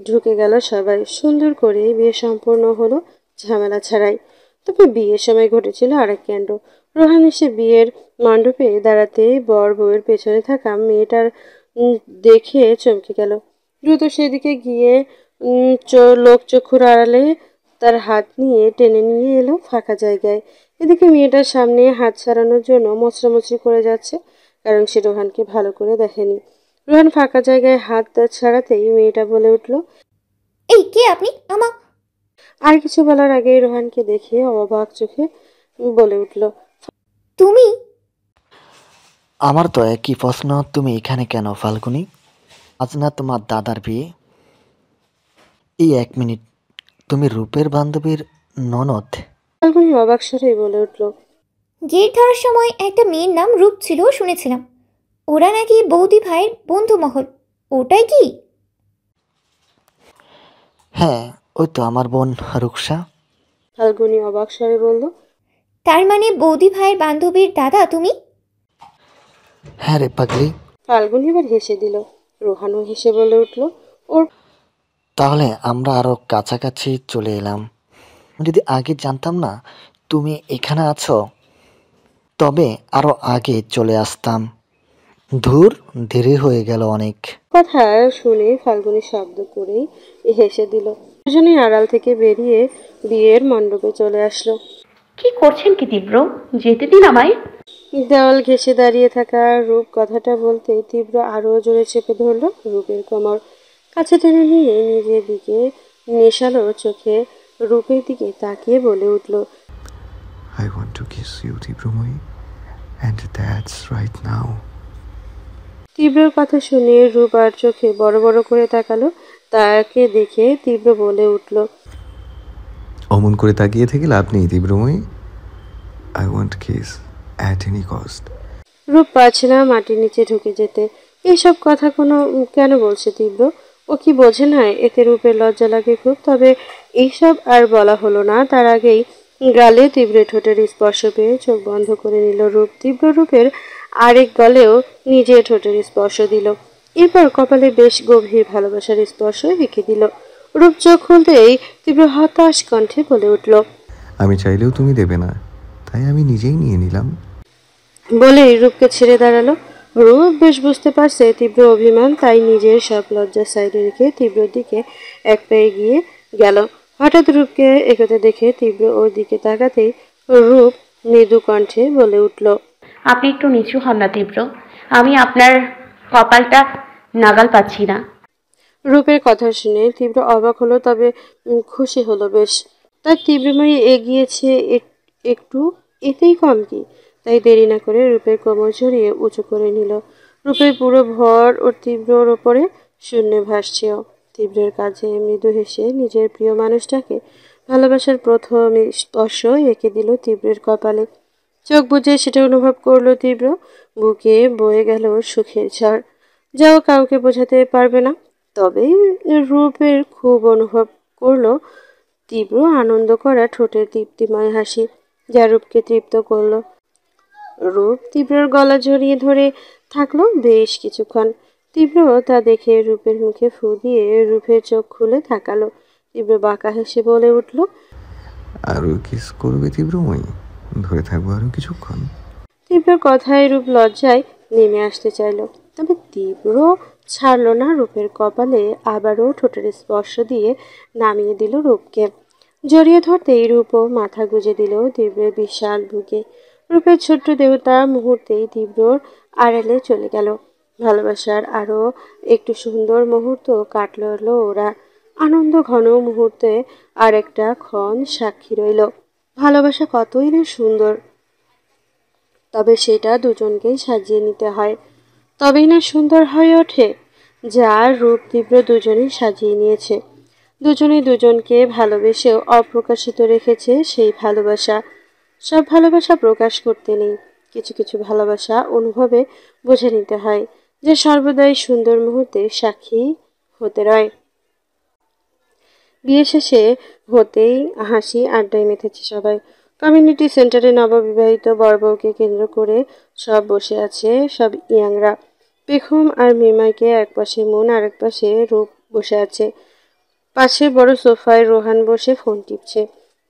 ঢুকে গেল সবাই। সুন্দর করে বিয়ে সম্পূর্ণ হলো ঝামেলা ছাড়াই। তবে বিয়ের সময় ঘটেছিল আরেক কাণ্ড। রোহান এসে বিয়ের মণ্ডপে দাঁড়াতে বর বউয়ের পেছনে থাকা মেয়েটার দেখে চমকে গেল। দ্রুত সেদিকে গিয়ে লোক চক্ষুর আড়ালে তার হাত নিয়ে টেনে নিয়ে এলো ফাঁকা জায়গায়। এদিকে মেয়েটার সামনে হাত ছাড়ানোর জন্য মোচড়ামুচড়ি করে যাচ্ছে, কারণ সে রোহানকে ভালো করে দেখেনি। রোহান ফাঁকা জায়গায় হাত ছাড়াতেই মেয়েটা বলে উঠল, এই কে আপনি? আর কিছু বলার আগেই রোহানকে দেখে অবাক চোখে বলে উঠল, তুমি? আমার তো একই প্রশ্ন, তুমি এখানে কেন ফাল্গুনি? আজ না তোমার দাদার বিয়ে? এই 1 মিনিট, তুমি রূপের বান্ধবীর ননদ? ফাল্গুনি অবাক স্বরেই বলে উঠল, গেট ধরার সময় একটা মেয়ের নাম রূপ ছিল শুনেছিলাম, ওরা নাকি বৌদি ভাইয়ের বন্ধু মহল, ওটাই কি? হ্যাঁ, ওই তো আমার বোন রুকসা। ফাল্গুনী অবাক স্বরে বলল। তার মানে বৌদি ভাইয়ের বান্ধবীর দাদা তুমি? হ্যাঁ রে পাগলি। ফাল্গুনী এবার হেসে দিল। রোহানও হেসে বলে উঠল, ওর তাহলে আমরা আরো কাছাকাছি চলে এলাম। যদি আগে জানতাম না তুমি এখানে আছো, তবে আরো আগে চলে আসতাম। ধুর, দেরি হয়ে গেল অনেক। কথা শুনে ফাল্গুনী শব্দ করেই হেসে দিল। দুজনেই আড়াল থেকে বেরিয়ে বিয়ের মণ্ডপে চলে আসলো। কি করছেন কি তীব্র? যেতে দিন আমায়। দেওয়াল ঘেঁষে দাঁড়িয়ে থাকা রূপ কথাটা বলতে তীব্র আরো জোরে চেপে ধরলো রূপের কোমর। কাছে টেনে নিয়ে নিজের দিকে নেশালো চোখে রূপের দিকে তাকিয়ে বলে উঠল, I want to kiss you, তীব্রময়ী, and that's right now. তীব্রর কথা শুনে রূপ আর চোখে বড় বড় করে তাকালো। তাকে দেখে তীব্র বলে উঠল, অমন করে তাকিয়ে থেকে লাভ নেই তীব্রময়ী। I want kiss at any cost. রূপ পারছে না মাটির নিচে ঢুকে যেতে। এইসব কথা কেন বলছে তীব্র? ও কি বোঝে না এতে রূপের লজ্জা লাগে খুব? তবে এইসব আর বলা হলো না। তার আগেই গালে তীব্র ঠোঁটের স্পর্শ পেয়ে চোখ বন্ধ করে নিল রূপ। তীব্র রূপের আরেক গালেও নিজের ঠোঁটের স্পর্শ দিল। এরপর কপালে বেশ গভীর ভালোবাসার স্পর্শ রেখে দিল। রূপ চোখ খুলতেই তীব্র হতাশ কণ্ঠে বলে উঠল, আমি চাইলেও তুমি দেবে না, তাই আমি নিজেই নিয়ে নিলাম। বলেই রূপকে ছেড়ে দাঁড়ালো। রূপ বেশ বুঝতে পারছে তীব্র অভিমান, তাই নিজের সব লজ্জা সাইডে রেখে তীব্রর দিকে এক পায়ে গিয়ে গেল। হঠাৎ রূপকে এগোতে দেখে তীব্র ওর দিকে তাকাতেই রূপ মৃদু কণ্ঠে বলে উঠল, আপনি একটু নিচু হন না তীব্র, আমি আপনার কপালটা নাগাল পাচ্ছি না। রূপের কথা শুনে তীব্র অবাক হলো, তবে খুশি হলো বেশ। তার তীব্রময়ী এগিয়েছে একটু, এতেই কম কি? তাই দেরি না করে রূপের কোমর জড়িয়ে উঁচু করে নিল। রূপের পুরো ভর ওর তীব্রর ওপরে শূন্যে ভাসছেও। তীব্রের কাছে মৃদু হেসে নিজের প্রিয় মানুষটাকে ভালোবাসার প্রথম স্পর্শ এঁকে দিল তীব্রের কপালে। চোখ বুজে সেটা অনুভব করলো তীব্র। বুকে বয়ে গেল সুখের ঝড়, যাও কাউকে বোঝাতে পারবে না। তবে রূপের খুব অনুভব করলো তীব্র আনন্দ করা ঠোঁটের তৃপ্তিময় হাসি, যা রূপকে তৃপ্ত করলো। রূপ তীব্রর গলা জড়িয়ে ধরে থাকলো বেশ কিছুক্ষণ। তীব্র তা দেখে রূপের মুখে ফু দিয়ে রূপের চোখ খুলে তাকালো। তীব্র বাঁকা হেসে বলে উঠল, আরো কিস করবে তীব্রময়ী? ধরে থাকবো আরো কিছুক্ষণ। তীব্র কথায় রূপ লজ্জায় নেমে আসতে চাইল, তবে তীব্র ছাড়ল না রূপের কপালে আবারও ঠোঁটের স্পর্শ দিয়ে নামিয়ে দিল রূপকে। জড়িয়ে ধরতেই রূপও মাথা গুজে দিল তীব্রের বিশাল বুকে। রূপের ছোট্ট দেহতা মুহূর্তেই তীব্রর আড়ালে চলে গেল। ভালোবাসার আরো একটু সুন্দর মুহূর্ত কাটল ওরা। আনন্দ ঘন মুহূর্তে আর একটা ক্ষণ সাক্ষী রইল। ভালোবাসা কতই না সুন্দর, তবে সেটা দুজনকেই সাজিয়ে নিতে হয়, তবেই না সুন্দর হয়ে ওঠে। যার রূপ তীব্র দুজনেই সাজিয়ে নিয়েছে। দুজনেই দুজনকে ভালোবেসেও অপ্রকাশিত রেখেছে সেই ভালোবাসা। সব ভালোবাসা প্রকাশ করতে নেই, কিছু কিছু ভালোবাসা অনুভবে বুঝে নিতে হয়, যে সর্বদাই সুন্দর মুহূর্তের সাক্ষী হতে রয়। বিয়ে শেষে হতেই হাসি আড্ডায় মেতেছে সবাই। কমিউনিটি সেন্টারে নববিবাহিত বরবউকে কেন্দ্র করে সব বসে আছে সব ইয়াংরা। পেখম আর মিমাইকে এক পাশে মন আর এক পাশে রূপ বসে আছে। পাশে বড় সোফায় রোহান বসে ফোন টিপছে।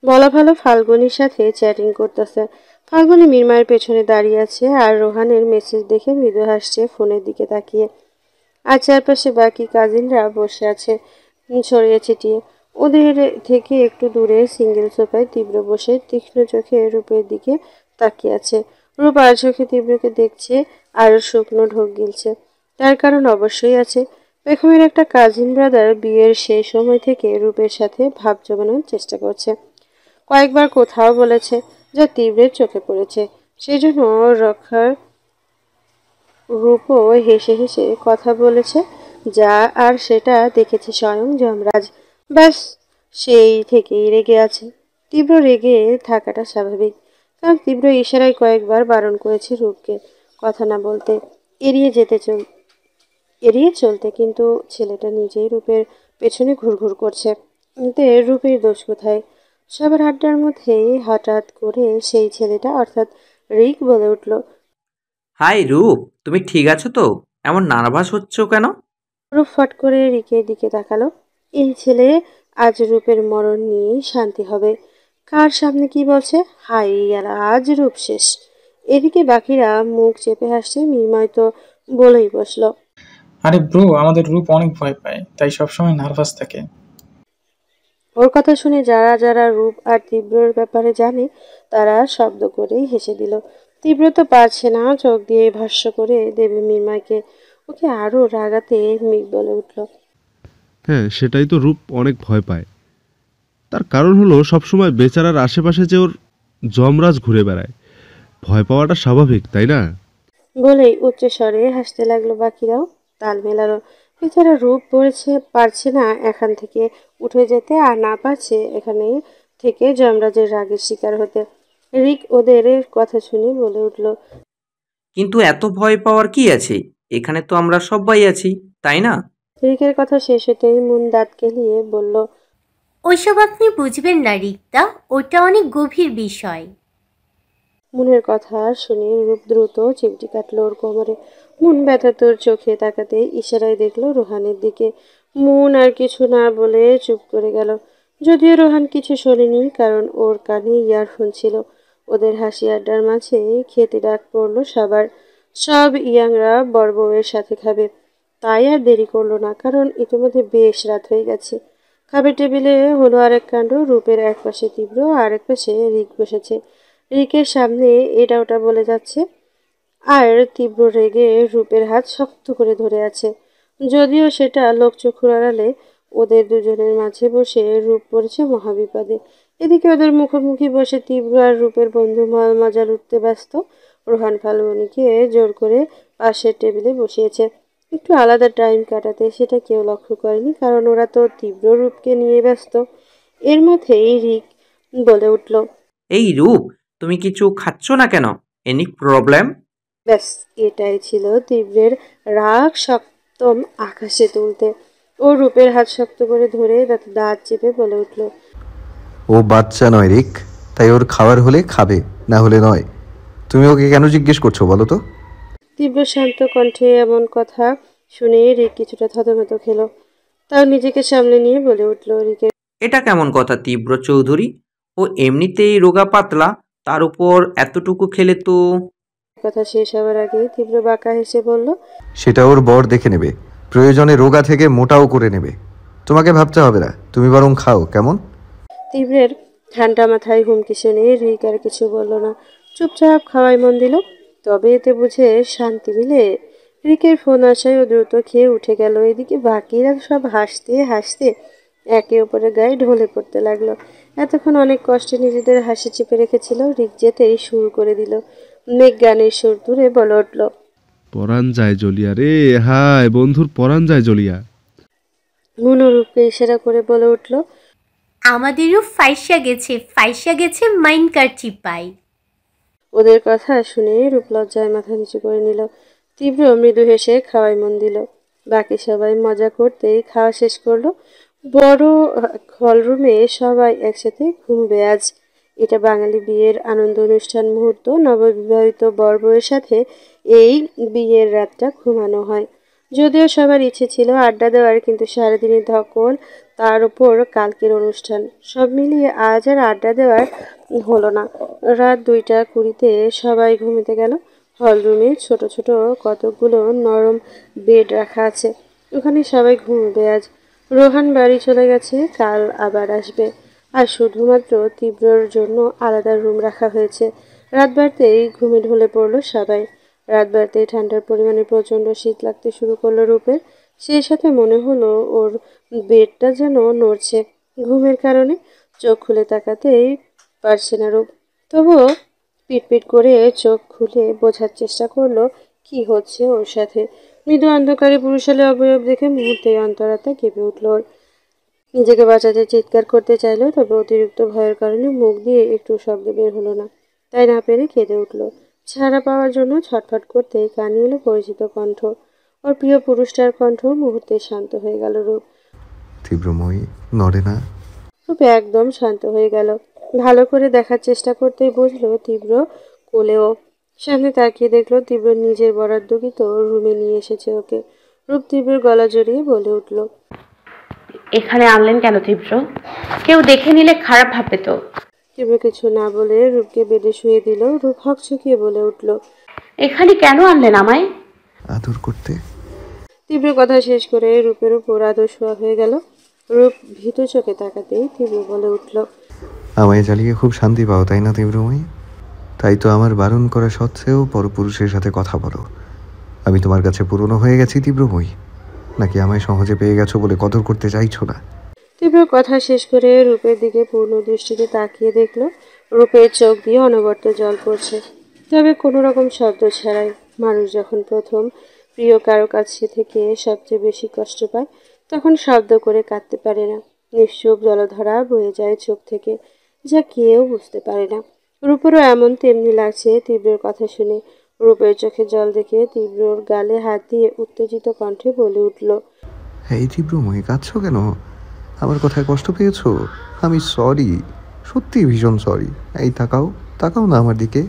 বলা ভালো ফাল্গুনির সাথে চ্যাটিং করতেছে। ফাল্গুনি মিরমায়ের পেছনে দাঁড়িয়ে আছে আর রোহানের মেসেজ দেখে মৃদু হাসছে ফোনের দিকে তাকিয়ে। আর চারপাশে বাকি কাজিনরা বসে আছে ছড়িয়ে ছিটিয়ে। ওদের থেকে একটু দূরে সিঙ্গেল সোফায় তীব্র বসে তীক্ষ্ণ চোখে রূপের দিকে তাকিয়ে আছে। রূপ আর চোখে তীব্রকে দেখছে আর শুকনো ঢোক গিলছে। তার কারণ অবশ্যই আছে। পেখমের একটা কাজিন ব্রাদার বিয়ের সেই সময় থেকে রূপের সাথে ভাব জমানোর চেষ্টা করছে। কয়েকবার কোথাও বলেছে, যা তীব্রের চোখে পড়েছে। সেই জন্য রক্ষার রূপও হেসে হেসে কথা বলেছে, যা আর সেটা দেখেছে স্বয়ং যমরাজ। ব্যাস, সেই থেকেই রেগে আছে। তীব্র রেগে থাকাটা স্বাভাবিক, কারণ তীব্র ইশারায় কয়েকবার বারণ করেছে রূপকে কথা না বলতে। এড়িয়ে এড়িয়ে চলতে, কিন্তু ছেলেটা নিজেই রূপের পেছনে ঘুরঘুর করছে। এতে রূপের দোষ কোথায়? সবার আড্ডার মধ্যেই হঠাৎ করে সেই ছেলেটা অর্থাৎ রিক বলে উঠল, হাই রূপ, তুমি ঠিক আছো তো? এমন নার্ভাস হচ্ছ কেন? রূপ ফট করে রিকের দিকে তাকালো। এই ছেলে আজ রূপের মরণ নিয়েই শান্তি হবে। কার সামনে কি বলছে? হাই ইয়ারা, আজ রূপ শেষ। এদিকে বাকিরা মুখ চেপে হাসছে, মির্ময় তো বলেই বসলো, আরে ব্রো, আমাদের রূপ অনেক ভয় পায়, তাই সবসময় নার্ভাস থাকে। ওর কথা শুনে যারা যারা রূপ আর তীব্রর ব্যাপারে জানে তারা শব্দ করেই হেসে দিল। তীব্র তো পারছে না চোখ দিয়ে ভাষ্য করে দেবে মির্মাকে। ওকে আরো রাগাতে মিক বলে উঠল, হ্যাঁ, সেটাই তো রূপ অনেক ভয় পায়। তার কারণ হলো সবসময় বেচারার আশেপাশে যে ওর যমরাজ ঘুরে বেড়ায়। ভয় পাওয়াটা স্বাভাবিক, তাই না? বলেই উচ্চ স্বরে হাসতে লাগলো। বাকিরাও তাল মেলালো। বেচারা রূপ পারছে না এখান থেকে উঠে যেতে, আর না পারছে এখানে থেকে যমরাজের রাগের শিকার হতে। রিক ওদের কথা শুনে বলে উঠল, কিন্তু এত ভয় পাওয়ার কি আছে? এখানে তো আমরা সবাই আছি, তাই না? রিকের কথা শেষ হতেই মন দাঁত কেলিয়ে বলল, ওইসব আপনি বুঝবেন না রিক্তা, ওটা অনেক গভীর বিষয়। মনের কথা শুনে রূপ দ্রুত চিমটি কাটলো ওর কোমরে। মন ব্যথাতুর চোখে তাকাতে ইশারায় দেখলো রোহানের দিকে। মন আর কিছু না বলে চুপ করে গেল। যদিও রোহান কিছু শোনেনি, কারণ ওর কানে ইয়ারফোন ছিল। ওদের হাসি আড্ডার মাঝে খেতে ডাক পড়লো সবার। সব ইয়াংরা বড় বউয়ের সাথে খাবে। তাই আর দেরি করলো না, কারণ ইতিমধ্যে বেশ রাত হয়ে গেছে। খাবার টেবিলে হলো আরেক কাণ্ড। রূপের এক পাশে তীব্র, আর এক পাশে রিক বসেছে। রিকের সামনে এটা ওটা বলে যাচ্ছে, আর তীব্র রেগে রূপের হাত শক্ত করে ধরে আছে। যদিও সেটা লোকচক্ষুর আড়ালে। ওদের দুজনের মাঝে বসে রূপ পড়েছে মহাবিপদে। এদিকে ওদের মুখোমুখি বসে তীব্র আর রূপের বন্ধু মজা লুটতে ব্যস্ত। রোহান ফাল্গুনিকে জোর করে পাশের টেবিলে বসিয়েছে, একটু আলাদা টাইম কাটাতে। সেটা কেউ লক্ষ্য করেনি, কারণ ওরা তো তীব্র রূপকে নিয়ে ব্যস্ত। এর মধ্যেই রিক বলে উঠল, এই রূপ, তুমি কিছু খাচ্ছ না কেন? Any problem? ব্যাস, এটাই ছিল তীব্রের রাগ সপ্তম আকাশে তুলতে। ও রূপের হাত শক্ত করে ধরে তাতে দাঁত চেপে বলে উঠল, ও বাচ্চা নয় রিক, তাই ওর খাবার হলে খাবে, না হলে নয়। তুমি ওকে কেন জিজ্ঞেস করছো বলো তো? তীব্র শান্ত কণ্ঠে এমন কথা শুনে রিক কিছুটা থতমত খেল। তাও নিজেকে সামলে নিয়ে বলে উঠল, রিকের এটা কেমন কথা তীব্র চৌধুরী? ও এমনিতেই রোগা পাতলা, তার উপর এতটুকু খেলে তো। কথা শেষ হওয়ার আগেই তীব্র বাঁকা হেসে বলল, সেটা ওর বর দেখে নেবে, প্রয়োজনে রোগা থেকে মোটাও করে নেবে। তোমাকে ভাবতে হবে না, তুমি বরং খাও, কেমন? তীব্রের ঠান্ডা মাথায় হুমকি শুনে রিক আর কিছু বলল না, চুপচাপ খাওয়াই মন দিল। তবে এতে বুঝে শান্তি মিলে? রিকের ফোন আসায় ও দ্রুত খেয়ে উঠে গেল। এদিকে বাকিরা সব হাসতে হাসতে একে অপরের গায়ে ঢলে পড়তে লাগলো। এতক্ষণ অনেক কষ্টে নিজেদের হাসি চেপে রেখেছিল, রিক যেতেই শুরু করে দিল। মেঘ গানের সুর তুলে বলে উঠল, পরাণ যায় জ্বলিয়া রে, হায় বন্ধুর পরাণ যায় জ্বলিয়া। মনোরূপকে ইশারা করে বলে উঠল, আমাদেরও ফাইসা গেছে মাইন কার চিপাই। ওদের কথা শুনে রূপ লজ্জায় মাথা নিচু করে নিল। তীব্র মৃদু হেসে খাওয়ায় মন দিল। বাকি সবাই মজা করতেই খাওয়া শেষ করলো। বড় হলরুমে সবাই একসাথে ঘুমবে আজ। এটা বাঙালি বিয়ের আনন্দ অনুষ্ঠান মুহূর্ত। নববিবাহিত বর বউয়ের সাথে এই বিয়ের রাতটা ঘুমানো হয়। যদিও সবার ইচ্ছে ছিল আড্ডা দেওয়ার, কিন্তু সারাদিনের ধকল, তার উপর কালকের অনুষ্ঠান, সব মিলিয়ে আজ আর আড্ডা দেওয়ার হলো না। রাত 2:20 সবাই ঘুমিতে গেল। হলরুমে ছোট ছোট কতকগুলো নরম বেড রাখা আছে, ওখানে সবাই ঘুমবে আজ। রোহান বাড়ি চলে গেছে, কাল আবার আসবে। আর শুধুমাত্র তীব্রর জন্য আলাদা রুম রাখা হয়েছে। রাত বাড়তেই ঘুমে ঢলে পড়লো সবাই। রাত বাড়তেই ঠান্ডার পরিমাণে প্রচণ্ড শীত লাগতে শুরু করলো রূপের। সেই সাথে মনে হলো ওর বেডটা যেন নড়ছে ঘুমের কারণে। চোখ খুলে তাকাতেই পারছে না রূপ, তবুও পিটপিট করে চোখ খুলে বোঝার চেষ্টা করলো কি হচ্ছে ওর সাথে। মৃদু অন্ধকারে পুরুষালী অবয়ব দেখে মুহূর্তেই অন্তরাত্মা কেঁপে উঠল ওর। নিজেকে বাঁচাতে চিৎকার করতে চাইলো, তবে অতিরিক্ত ভয়ের কারণে মুখ দিয়ে একটু শব্দ বের হলো না। তাই না পেরে কেঁদে উঠল। ছাড়া পাওয়ার জন্য ছটফট করতে কানে এলো পরিচিত কণ্ঠ। ওর প্রিয় পুরুষটার কণ্ঠ। মুহূর্তে শান্ত হয়ে গেল রূপ। তীব্রময়ী নড়ে না। রূপ একদম শান্ত হয়ে গেল। ভালো করে দেখার চেষ্টা করতেই বুঝলো তীব্র কোলেও। সামনে তাকিয়ে দেখলো তীব্র নিজের বরাদ্দকৃত রুমে নিয়ে এসেছে ওকে। রূপ তীব্রর গলা জড়িয়ে বলে উঠল, এখানে আনলেন কেন তীব্র? কেউ দেখে নিলে খারাপ ভাববে তো। তীব্র কিছু না বলে রূপকে বেডে শুয়ে দিল। রূপ হকচকিয়ে বলে উঠল, এখানে কেন আনলেন আমায়? আদর করতে। তীব্র কথা শেষ করে রূপের উপর আদর শোয়া হয়ে গেল। রূপ ভীত চোখে তাকাতেই তীব্র বলে উঠল, আমায় জ্বালিয়ে খুব শান্তি পাও তাই না তীব্রময়ী? তাই তো আমার বারণ করা সত্ত্বেও পরপুরুষের সাথে কথা বলো। আমি তোমার কাছে পুরনো হয়ে গেছি তীব্রময়ী, নাকি আমায় সহজে পেয়ে গেছো বলে কদর করতে চাইছো না? তীব্র কথা শেষ করে রূপের দিকে পূর্ণ দৃষ্টিতে তাকিয়ে দেখল রূপের চোখ দিয়ে অনবরত জল পড়ছে, তবে কোনো রকম শব্দ ছাড়াই। মানুষ যখন প্রথম প্রিয় কারো কাছে থেকে সবচেয়ে বেশি কষ্ট পায় তখন শব্দ করে কাঁদতে পারে না। নিশ্চুপ জলধারা বয়ে যায় চোখ থেকে, যা কেউ বুঝতে পারে না। রূপেরও এমন তেমনি লাগছে তীব্রের কথা শুনে। রূপের চোখে জল দেখে তীব্রর গালে হাত দিয়ে উত্তেজিত কণ্ঠে বলে উঠল, এই তীব্রময়ী কাঁদছো কেন? আমার কথায় কষ্ট পেয়েছো? আমি সরি, সত্যি ভীষণ সরি। এই তাকাও, তাকাও না আমার দিকে।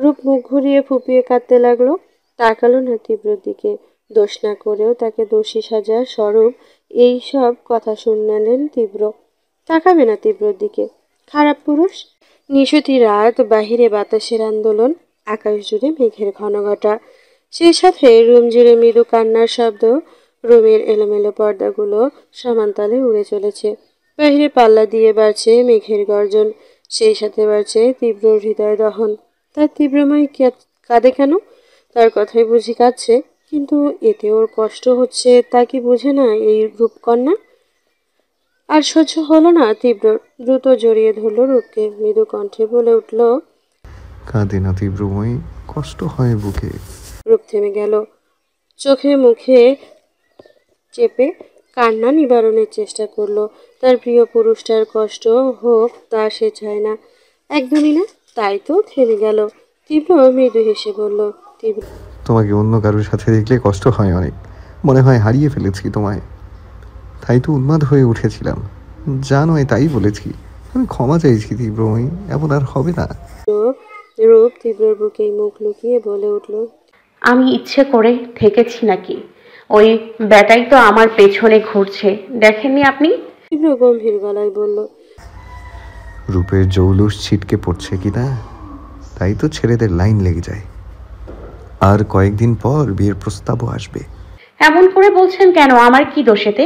রূপ মুখ ঘুরিয়ে ফুপিয়ে কাঁদতে লাগলো। তাকালো না তীব্রর দিকে। দোষ না করেও তাকে দোষী সাজার স্বরূপ এই সব কথা শুনলেন তীব্র। তাকাবে না তীব্রর দিকে? খারাপ পুরুষ। নিশুতি রাত, বাহিরে বাতাসের আন্দোলন, আকাশ জুড়ে মেঘের ঘনঘটা, সেই সাথে রুম জুড়ে মৃদু কান্নার শব্দ। রুমের এলোমেলো পর্দাগুলো সমানতালে উড়ে চলেছে। বাহিরে পাল্লা দিয়ে বাড়ছে মেঘের গর্জন, সেই সাথে বাড়ছে তীব্র হৃদয় দহন। তার তীব্রময় কাঁদে কেন? তার কথাই বুঝি কাঁদছে, কিন্তু এতে ওর কষ্ট হচ্ছে তা কি বোঝে না এই রূপকন্যা? আর সহ্য হলো না তীব্র। দ্রুত জড়িয়ে ধরল রূপকে, মৃদু কণ্ঠে বলে উঠল, কাঁদে না তীব্রময়ী, কষ্ট হয় বুকে। রূপ থেমে গেল। চোখে মুখে চেপে কান্না নিবারণের চেষ্টা করলো। তার প্রিয় পুরুষটার কষ্ট হোক তা সে চায় না, একদমই না। তাই তো থেমে গেল। তীব্র মৃদু হেসে বলল, তীব্র, তোমাকে অন্য কারোর সাথে দেখলে কষ্ট হয় অনেক, মনে হয় হারিয়ে ফেলেছি তোমায়। তাই তো উন্মাদ হয়ে উঠেছিলাম, জানোই তাই বলেছি। আমি ক্ষমা চাইছি তীব্রময়ী, এমন আর হবে না। রূপ তীব্রর বুকেই মুখ লুকিয়ে বলে উঠল, আমি ইচ্ছে করে থেকেছি নাকি? ওই ব্যাটাই তো আমার পেছনে ঘুরছে, দেখেননি আপনি? তীব্র গম্ভীর গলায় বলল, রূপের জৌলুস ছিটকে পড়ছে কিনা, তাই তো ছেলেদের লাইন লেগে যায়। আর কয়েকদিন পর বিয়ের প্রস্তাবও আসবে। এমন করে বলছেন কেন? আমার কি দোষেতে?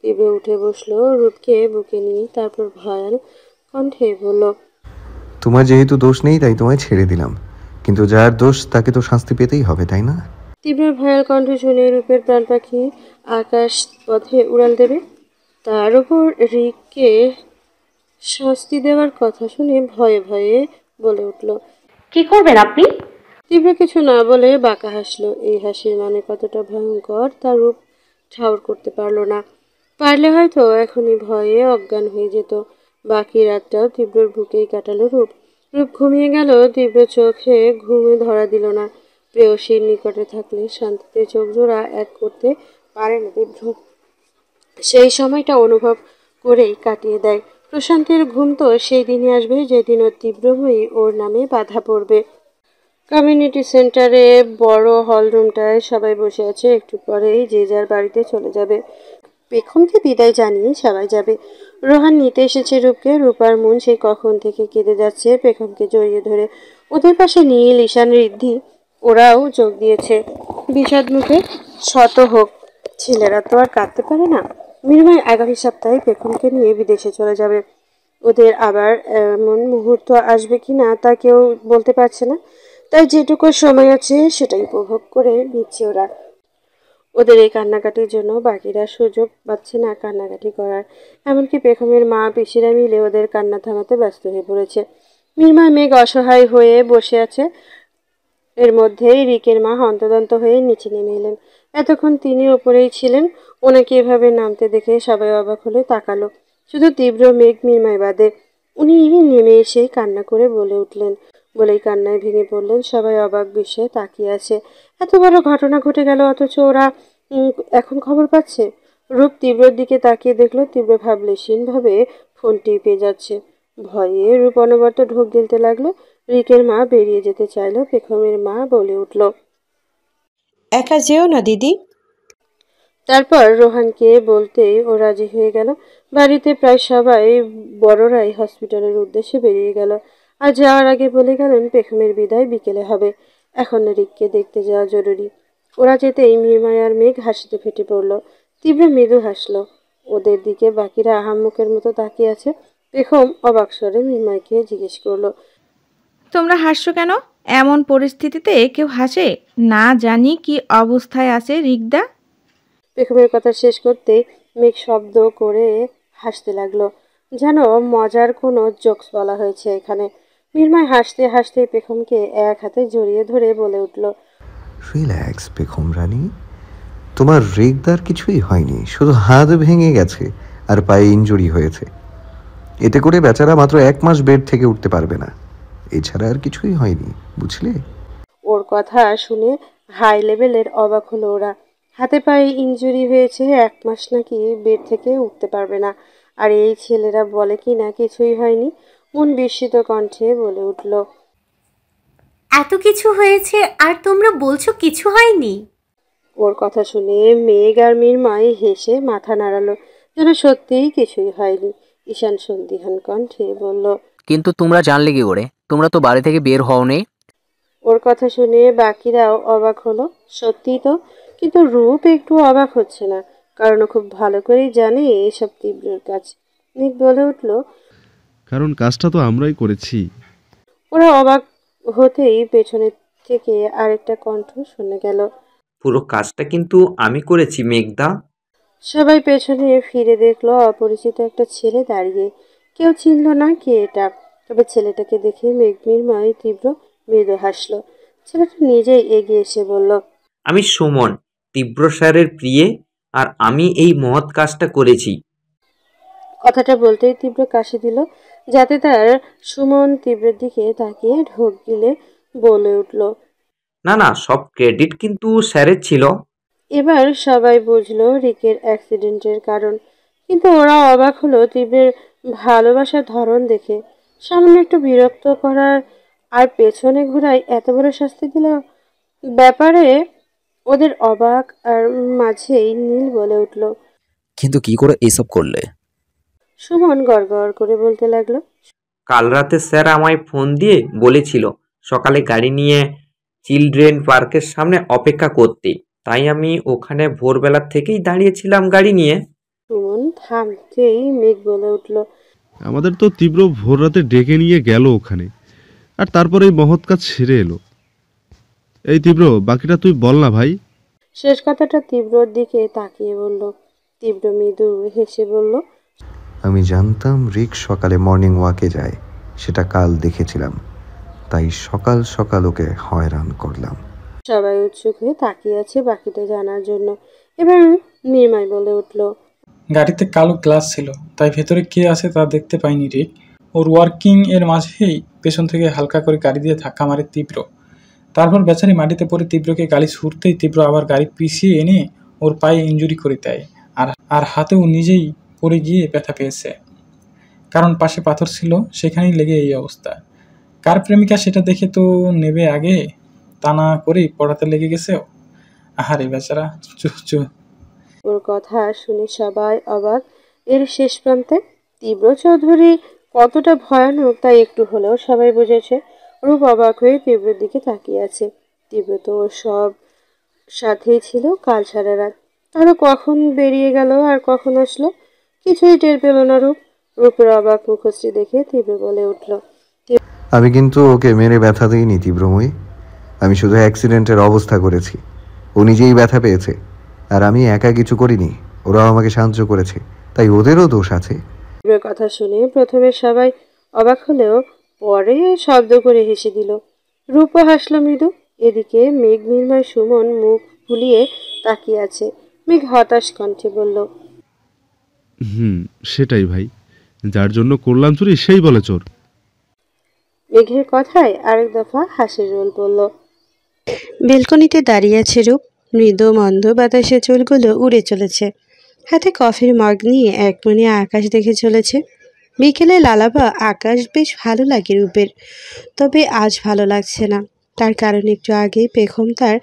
তীব্র উঠে বসলো, রূপকে বুকে নিয়ে। তারপর ভয়াল কণ্ঠে বলল, তোমার যেহেতু দোষ নেই তাই তোমায় ছেড়ে দিলাম, কিন্তু যার দোষ তাকে তো শাস্তি পেতেই হবে তাই না? তীব্র ভয়াল কণ্ঠ শুনে রূপের প্রাণ পাখি আকাশ পথে উড়াল দেবে। তার উপর রিককে শাস্তি দেওয়ার কথা শুনে ভয়ে ভয়ে বলে উঠল, কি করবেন আপনি? তীব্র কিছু না বলে বাঁকা হাসলো। এই হাসির মানে কতটা ভয়ঙ্কর তা রূপ ঠাউর করতে পারলো না। পারলে হয়তো এখনই ভয়ে অজ্ঞান হয়ে যেত। বাকি রাতটাও তীব্রর বুকেই কাটালো রূপ। রূপ ঘুমিয়ে গেল, তীব্র চোখে ঘুমে ধরা দিল না। প্রেয়সীর নিকটে থাকলে শান্তিতে চোখ জোড়া এক করতে পারে না তীব্র। সেই সময়টা অনুভব করেই কাটিয়ে দেয়। প্রশান্তির ঘুম তো সেই দিনই আসবে যেদিন ওর তীব্রময়ী ওর নামে বাধা পড়বে। কমিউনিটি সেন্টারে বড় হল রুমটায় সবাই বসে আছে। একটু পরেই যে যার বাড়িতে চলে যাবে। পেখমকে বিদায় জানিয়ে সবাই যাবে। রোহান নিতে এসেছে রূপকে। রূপার মন সেই কখন থেকে কেঁদে যাচ্ছে পেখমকে জড়িয়ে ধরে। ওদের পাশে নীল, ঈশান, ঋদ্ধি ওরাও যোগ দিয়েছে বিষাদ মুখে। শত হোক, ছেলেরা তো আর কাঁদতে পারে না। মৃন্ময় আগামী সপ্তাহে পেখমকে নিয়ে বিদেশে চলে যাবে। ওদের আবার এমন মুহূর্ত আসবে কি না তা কেউ বলতে পারছে না। তাই যেটুকু সময় আছে সেটাই উপভোগ করে নিচ্ছে ওরা। ওদের এই কান্নাকাটির জন্য বাকিরা সুযোগ পাচ্ছে না কান্নাকাটি করার। এমনকি পেখমের মা পিসিরা মিলে ওদের কান্না থামাতে ব্যস্ত হয়ে পড়েছে। মৃন্ময় মেঘ অসহায় হয়ে বসে আছে। এর মধ্যেই রিকের মা হন্তদন্ত হয়ে নিচে নেমে এলেন। এতক্ষণ তিনি ওপরেই ছিলেন। ওনাকে এভাবে নামতে দেখে সবাই অবাক হলে তাকালো, শুধু তীব্র মেঘ মৃন্ময় বাদে। উনি নেমে এসে কান্না করে বলে উঠলেন, বলেই কান্নায় ভেঙে পড়লেন। সবাই অবাক বিস্ময়ে তাকিয়ে আছে। এত বড় ঘটনা ঘটে গেল, অথচ ওরা এখন খবর পাচ্ছে। রূপ তীব্রর দিকে তাকিয়ে দেখলো তীব্র ভাবলেশীনভাবে ফোন টিপে যাচ্ছে। ভয়ে রূপ অনবরত ঢোক গিলতে লাগলো। রিকের মা বেরিয়ে যেতে চাইলো। পেখমের মা বলে উঠল, একা যেও না দিদি। তারপর রোহানকে বলতেই ও রাজি হয়ে গেল। বাড়িতে প্রায় সবাই বড়রাই হসপিটালের উদ্দেশ্যে বেরিয়ে গেল। আর যাওয়ার আগে বলে গেলেন পেখমের বিদায় বিকেলে হবে, এখন রিককে দেখতে যাওয়া জরুরি। ওরা যেতেই মিরমায় আর মেঘ হাসিতে ফেটে পড়ল। তীব্র মৃদু হাসলো। ওদের দিকে বাকিরা আহাম্মকের মতো তাকিয়ে আছে। পেখম অবাক স্বরে মিরমাইকে জিজ্ঞেস করলো, তোমরা হাসছো কেন? এমন পরিস্থিতিতে কেউ হাসে? না জানি কি অবস্থায় আছে রিকদা। পেখমের কথা শেষ করতেই মেঘ শব্দ করে হাসতে লাগলো, যেন মজার কোনো জোকস বলা হয়েছে এখানে। মিরমাই হাসতে হাসতে পেখমকে এক হাতে জড়িয়ে ধরে বলে উঠল, রিল্যাক্স পেখম রানী, তোমার রেগদার কিছুই হয়নি, শুধু হাত ভেঙে গেছে আর পায়ে ইনজুরি হয়েছে। এতে করে বেচারা মাত্র 1 মাস বেড থেকে উঠতে পারবে না, এছাড়া আর কিছুই হয়নি, বুঝলে? ওর কথা শুনে হাই লেভেলের অবাক হলো ওরা। হাতে পায়ে ইনজুরি হয়েছে, 1 মাস নাকি বেড থেকে উঠতে পারবে না, আর এই ছেলেরা বলে কি না কিছুই হয়নি। মন বিস্মিত কণ্ঠে বলে উঠল, এত কিছু হয়েছে আর তোমরা বলছো কিছু হয়নি? ওর কথা শুনে মেঘ আর মিরমাই হেসে মাথা নাড়ালো, যেন সত্যিই কিছুই হয়নি। ঈশান সন্দিহান কণ্ঠে বলল, কিন্তু তোমরা জানলে কি করে? তোমরা তো বাড়ি থেকে বের হওনি। ওর কথা শুনে বাকিরাও অবাক হলো। সত্যি তো, কিন্তু রূপ একটু অবাক হচ্ছে না, কারণ ও খুব ভালো করেই জানে এসব তীব্রর কাজ। মেঘ বলে উঠল, কারণ কাজটা তো আমরাই করেছি। ওরা অবাক হতেই পেছনে থেকে আরেকটা কণ্ঠ শুনে গেল, পুরো কাজটা কিন্তু আমি করেছি মেঘদা। সবাই পেছনে ফিরে দেখলো অপরিচিত একটা ছেলে দাঁড়িয়ে। কেউ চিনল না কে এটা, তবে ছেলেটাকে দেখে মেঘ মিরমাই তীব্র মৃদু হাসলো। ছেলেটা নিজেই এগিয়ে এসে বলল, আমি সুমন, তীব্র স্যারের প্রিয়ে, আর আমি এই মহৎ কাজটা করেছি। কথাটা বলতেই তীব্র কাশি দিল, যাতে তার সুমন তীব্রের দিকে তাকিয়ে ঢোক গিলে বলে উঠল, না না, সব ক্রেডিট কিন্তু স্যারের ছিল। এবার সবাই বুঝলো রিকের অ্যাক্সিডেন্টের কারণ, কিন্তু ওরা অবাক হলো তীব্রের ভালোবাসার ধরন দেখে। সামান্য একটু বিরক্ত করার আর পেছনে ঘোরায় এত বড় শাস্তি দিল। ব্যাপারে ওদের অবাক আর মাঝেই নীল বলে উঠল, কিন্তু কি করে এইসব করলে? সুমন গড়গড় করে বলতে লাগলো, কাল রাতে স্যার আমায় ফোন দিয়ে বলেছিল সকালে গাড়ি নিয়ে চিলড্রেন পার্কের সামনে অপেক্ষা করতে, তাই আমি ওখানে ভোরবেলা থেকেই দাঁড়িয়েছিলাম গাড়ি নিয়ে। সুমন থামতেই মেঘ বলে উঠল, আমাদের তো তীব্র ভোর রাতে ডেকে নিয়ে গেল ওখানে, আর তারপরে এই মহৎ কাজ সেরে এলো। এই তীব্র, বাকিটা তুই বল না ভাই। শেষ কথাটা তীব্রর দিকে তাকিয়ে বলল। তীব্র মৃদু হেসে বলল, আমি জানতাম রিক সকালে মর্নিং ওয়াকে যায়, সেটা কাল দেখেছিলাম, তাই সকাল সকাল ওকে হয়রান করলাম। সবাই উৎসুক হয়ে তাকিয়ে আছে বাকিটা জানার জন্য। এবার নির্ময় বলে উঠল, গাড়িতে কালো গ্লাস ছিল, তাই ভেতরে কে আছে তা দেখতে পাইনি রিক। ওর ওয়ার্কিং এর মাঝেই পেছন থেকে হালকা করে গাড়ি দিয়ে ধাক্কা মারে তীব্র। তারপর বেচারি মাটিতে পড়ে তীব্রকে গাড়ি ছুটতেই তীব্র আবার গাড়ি পিছিয়ে এনে ওর পায়ে ইনজুরি করে দেয়, আর হাতেও নিজেই পড়ে গিয়ে ব্যথা পেয়েছে, কারণ পাশে পাথর ছিল, সেখানেই লেগে এই অবস্থা। কার প্রেমিকা সেটা দেখে তো নেবে আগে, তা না করেই পড়াতে লেগে গেছে। আহারে বেচারা, চুপ। ওর কথা শুনে সবাই অবাক। এর শেষ প্রান্তে তীব্র চৌধুরী কতটা ভয়ানক তা একটু হলেও সবাই বুঝেছে। রূপ অবাক হয়ে তীব্রের দিকে তাকিয়ে আছে। তীব্র তো ওর সব সাথেই ছিল কাল সারা রাত, তারও কখন বেরিয়ে গেল আর কখন আসলো কিছুই টের পেল না রূপ। রূপের অবাক মুখশ্রী দেখে তীব্র বলে উঠল, আমি কিন্তু ওকে মেরে ব্যথা দিইনি তীব্রময়ী, আমি শুধু অ্যাক্সিডেন্টের অবস্থা করেছি। ও নিজেই ব্যথা পেয়েছে, আর আমি একা কিছু করিনি, ওরাও আমাকে সাহায্য করেছে, তাই ওদেরও দোষ আছে। তীব্রের কথা শুনে প্রথমে সবাই অবাক হলেও পরে শব্দ করে হেসে দিল। রূপও হাসল মৃদু। এদিকে মেঘ নির্ময় সুমন মুখ ফুলিয়ে তাকিয়ে আছে। মেঘ হতাশ কণ্ঠে বলল, সেটাই ভাই, যার জন্য করলাম চুরি সেই বলে চোর। মেঘের কথায় আরেক দফা হাসির রোল পড়ল। বেলকনিতে দাঁড়িয়ে আছে রূপ, মৃদু মন্দ বাতাসে চুলগুলো উড়ে চলেছে। হাতে কফির মগ নিয়ে একমনে আকাশ দেখে চলেছে। বিকেলে লালাবা আকাশ বেশ ভালো লাগে রূপের, তবে আজ ভালো লাগছে না। তার কারণ একটু আগেই পেখম তার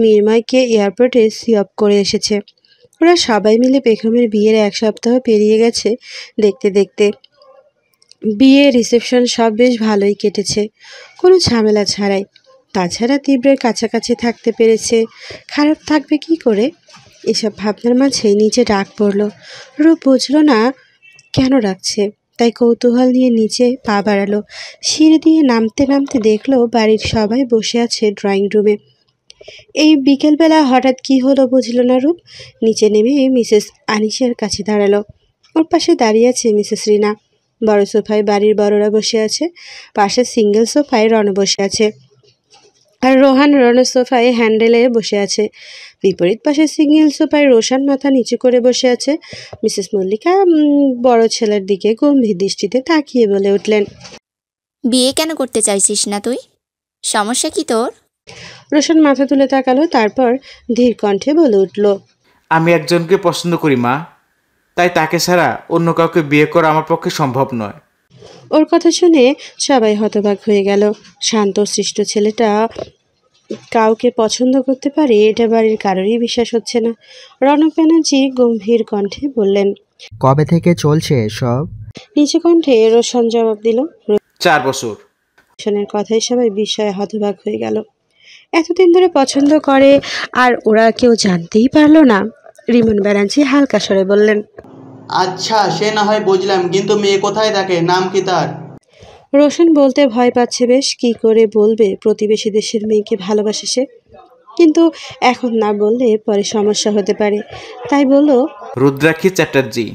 মিরমাইকে এয়ারপোর্টে সিঅপ করে এসেছে। ওরা সবাই মিলে পেখমের বিয়ের 1 সপ্তাহ পেরিয়ে গেছে দেখতে দেখতে। বিয়ে রিসেপশন সব বেশ ভালোই কেটেছে, কোনো ঝামেলা ছাড়াই। তাছাড়া তীব্রের কাছাকাছি থাকতে পেরেছে, খারাপ থাকবে কি করে? এসব ভাবনার মাঝেই নিচে ডাক পড়ল। রূপ বুঝল না কেন ডাকছে, তাই কৌতূহল নিয়ে নিচে পা বাড়ালো। সিঁড়ি দিয়ে নামতে নামতে দেখলো বাড়ির সবাই বসে আছে ড্রয়িং রুমে। এই বিকেলবেলা হঠাৎ কি হলো বুঝল না রূপ। নিচে নেমে মিসেস আনিসের কাছে দাঁড়ালো। ওর পাশে দাঁড়িয়ে আছে মিসেস রিনা। বড় সোফায় বাড়ির বড়রা বসে আছে, পাশে সিঙ্গেল সোফায় রণ বসে আছে, আর রোহান রনের সোফায় হ্যান্ডেলে বসে আছে। বিপরীত পাশে সিঙ্গেল সোফায় রোশান মাথা নিচু করে বসে আছে। মিসেস মল্লিকা বড় ছেলের দিকে গম্ভীর দৃষ্টিতে তাকিয়ে বলে উঠলেন, বিয়ে কেন করতে চাইছিস না তুই? সমস্যা কি তোর? রোশান মাথা তুলে তাকালো, তারপর ধীর কণ্ঠে বলে উঠল, আমি একজনকে পছন্দ করি মা, তাই তাকে ছাড়া অন্য কাউকে বিয়ে করা আমার পক্ষে সম্ভব নয়। ওর কথা শুনে সবাই হতবাক হয়ে গেল। শান্ত সৃষ্ট ছেলেটা কাউকে পছন্দ করতে পারে এটা বাড়ির কারোরই বিশ্বাস হচ্ছে না। রণক ব্যানার্জি গম্ভীর কণ্ঠে বললেন, কবে থেকে চলছে এসব? নিচু কণ্ঠে রোশন জবাব দিল। 4 বছর। রোশনের কথায় সবাই বিস্ময়ে হতবাক হয়ে গেল। এতদিন ধরে পছন্দ করে আর ওরা কেউ জানতেই পারলো না? রিমন ব্যানার্জি হালকা স্বরে বললেন, আচ্ছা সে না হয় বুঝলাম, কিন্তু মেয়ে কোথায় থাকে, নাম কি তার? রোশন বলতে ভয় পাচ্ছে বেশ, কি করে বলবে প্রতিবেশী দেশের মেয়েকে ভালোবাসে সে। কিন্তু এখন না বললে পরে সমস্যা হতে পারে, তাই বলল, রুদ্রাক্ষী চ্যাটার্জি,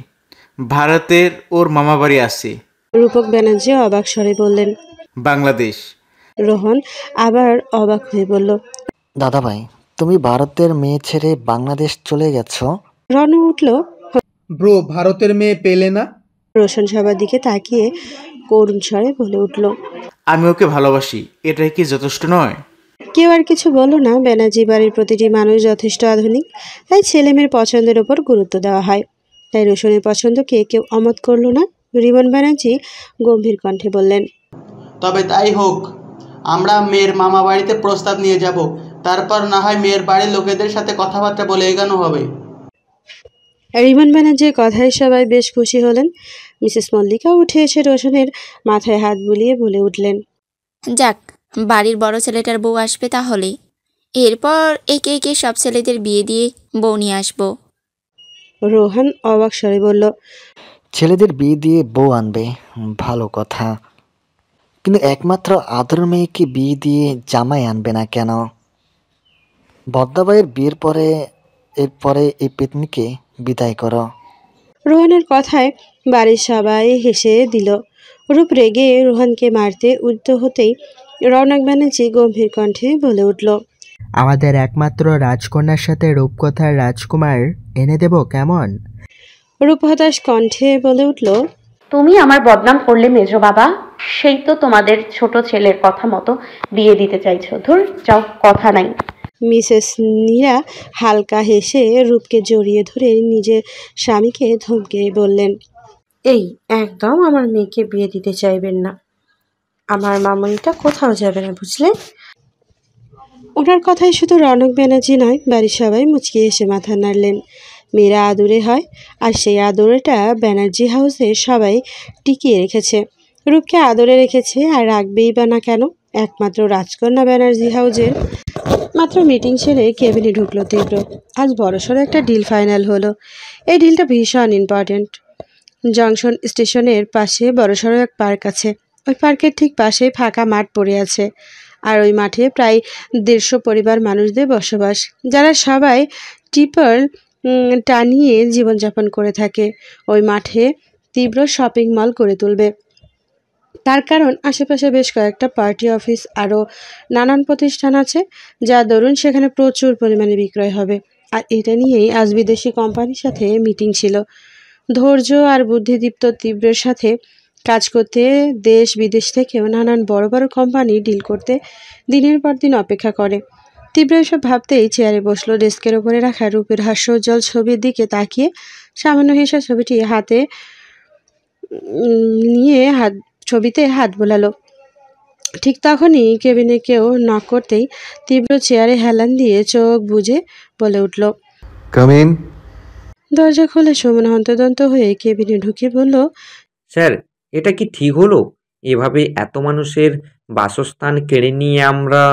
ভারতের ওর মামা বাড়ি আছে। রূপক ব্যানার্জি অবাক স্বরে বললেন, বাংলাদেশ। রোহন আবার অবাক হয়ে বলল, দাদাভাই তুমি ভারতের মেয়ে ছেড়ে বাংলাদেশ চলে গেছো? রণ উঠল, ব্রো ভারতের মেয়ে পেলে না? রোশন সবার দিকে তাকিয়ে করুণ স্বরে বলে উঠল, আমি ওকে ভালোবাসি, এটাই কি যথেষ্ট নয়? কেউ আর কিছু বলল না। ব্যানার্জি বাড়ির প্রতিটি মানুষ যথেষ্ট আধুনিক, তাই ছেলেমেয়ের পছন্দের ওপর গুরুত্ব দেওয়া হয়। তাই রোশনের পছন্দকে কেউ অমত করল না। রিমন ব্যানার্জি গম্ভীর কণ্ঠে বললেন, তবে তাই হোক, আমরা মেয়ের মামা বাড়িতে প্রস্তাব নিয়ে যাব, তারপর না হয় মেয়ের বাড়ির লোকেদের সাথে কথাবার্তা বলে এগানো হবে। রিমন ব্যানার্জির কথায় সবাই বেশ খুশি হলেন। মিসেস মল্লিকা উঠে এসে রোশনের মাথায় হাত বুলিয়ে বলে উঠলেন, যাক, বাড়ির বড় ছেলেটার বউ আসবে তাহলে। এরপর একে একে সব ছেলেদের বিয়ে দিয়ে বউ নিয়ে আসবো। রোহান অবাক স্বরে বলল, ছেলেদের বিয়ে দিয়ে বউ আনবে, ভালো কথা, কিন্তু একমাত্র আদর মেয়েকে বিয়ে দিয়ে জামাই আনবে না কেন? বদ্দাবাইয়ের বিয়ের পরে এরপরে এই পেতনিকে বিদায় করো। রোহানের কথায় বাড়ির সবাই হেসে দিল। রূপ রেগে রোহানকে মারতে উদ্যত হতেই রৌনক ব্যানার্জি গম্ভীর কণ্ঠে বলে উঠল, আমাদের একমাত্র রাজকন্যার সাথে রূপকথার রাজকুমার এনে দেব কেমন? রূপ হতাশ কণ্ঠে বলে উঠল, তুমি আমার বদনাম করলে মেজো বাবা, সেই তো তোমাদের ছোট ছেলের কথা মতো বিয়ে দিতে চাইছো। ধুর যাও, কথা নাই। মিসেস নীরা হালকা হেসে রূপকে জড়িয়ে ধরে নিজের স্বামীকে ধমকে বললেন, এই একদম আমার মেয়েকে বিয়ে দিতে চাইবেন না, আমার মামনিটা কোথাও যাবে না, বুঝলে? ওনার কথায় শুধু রৌনক ব্যানার্জি নয়, বাড়ির সবাই মুচকি এসে মাথা নাড়লেন। মেয়েরা আদুরে হয়, আর সেই আদরেটা ব্যানার্জি হাউসে সবাই টিকিয়ে রেখেছে। রূপকে আদরে রেখেছে, আর রাখবেই বা না কেন? একমাত্র রাজকন্যা ব্যানার্জি হাউসের। মাত্র মিটিং সেরে কেবিনে ঢুকলো তীব্র। আজ বড়সড় একটা ডিল ফাইনাল হলো। এই ডিলটা ভীষণ ইম্পর্টেন্ট। জংশন স্টেশনের পাশে বড়সড় এক পার্ক আছে। ওই পার্কের ঠিক পাশে ফাঁকা মাঠ পড়ে আছে, আর ওই মাঠে প্রায় 150 পরিবার মানুষদের বসবাস, যারা সবাই টিপার টানিয়ে জীবনযাপন করে থাকে। ওই মাঠে তীব্র শপিং মল করে তুলবে। তার কারণ আশেপাশে বেশ কয়েকটা পার্টি অফিস আরও নানান প্রতিষ্ঠান আছে, যা দরুন সেখানে প্রচুর পরিমাণে বিক্রয় হবে। আর এটা নিয়েই আজ বিদেশি কোম্পানির সাথে মিটিং ছিল। ধৈর্য আর বুদ্ধিদীপ্ত তীব্রের সাথে কাজ করতে দেশ বিদেশ থেকেও নানান বড় বড় কোম্পানি ডিল করতে দিনের পর দিন অপেক্ষা করে। তীব্র এসব ভাবতেই চেয়ারে বসলো। ডেস্কের ওপরে রাখা রূপের হাস্যোজ্জ্বল ছবির দিকে তাকিয়ে সামান্য হেসে ছবিটি হাতে নিয়ে ছবিতে হাত বোলালো। ঠিক তখনই কেবিনে কেউ নক করতেই তীব্র চেয়ারে হেলান দিয়ে চোখ বুজে বলে উঠল, কাম ইন। দরজা খুলে সুমন হন্তদন্ত হয়ে কেবিনে ঢুকে বলল, স্যার, এটা কি ঠিক হলো? এভাবে এত মানুষের বাসস্থান কেড়ে নিয়ে আমরা।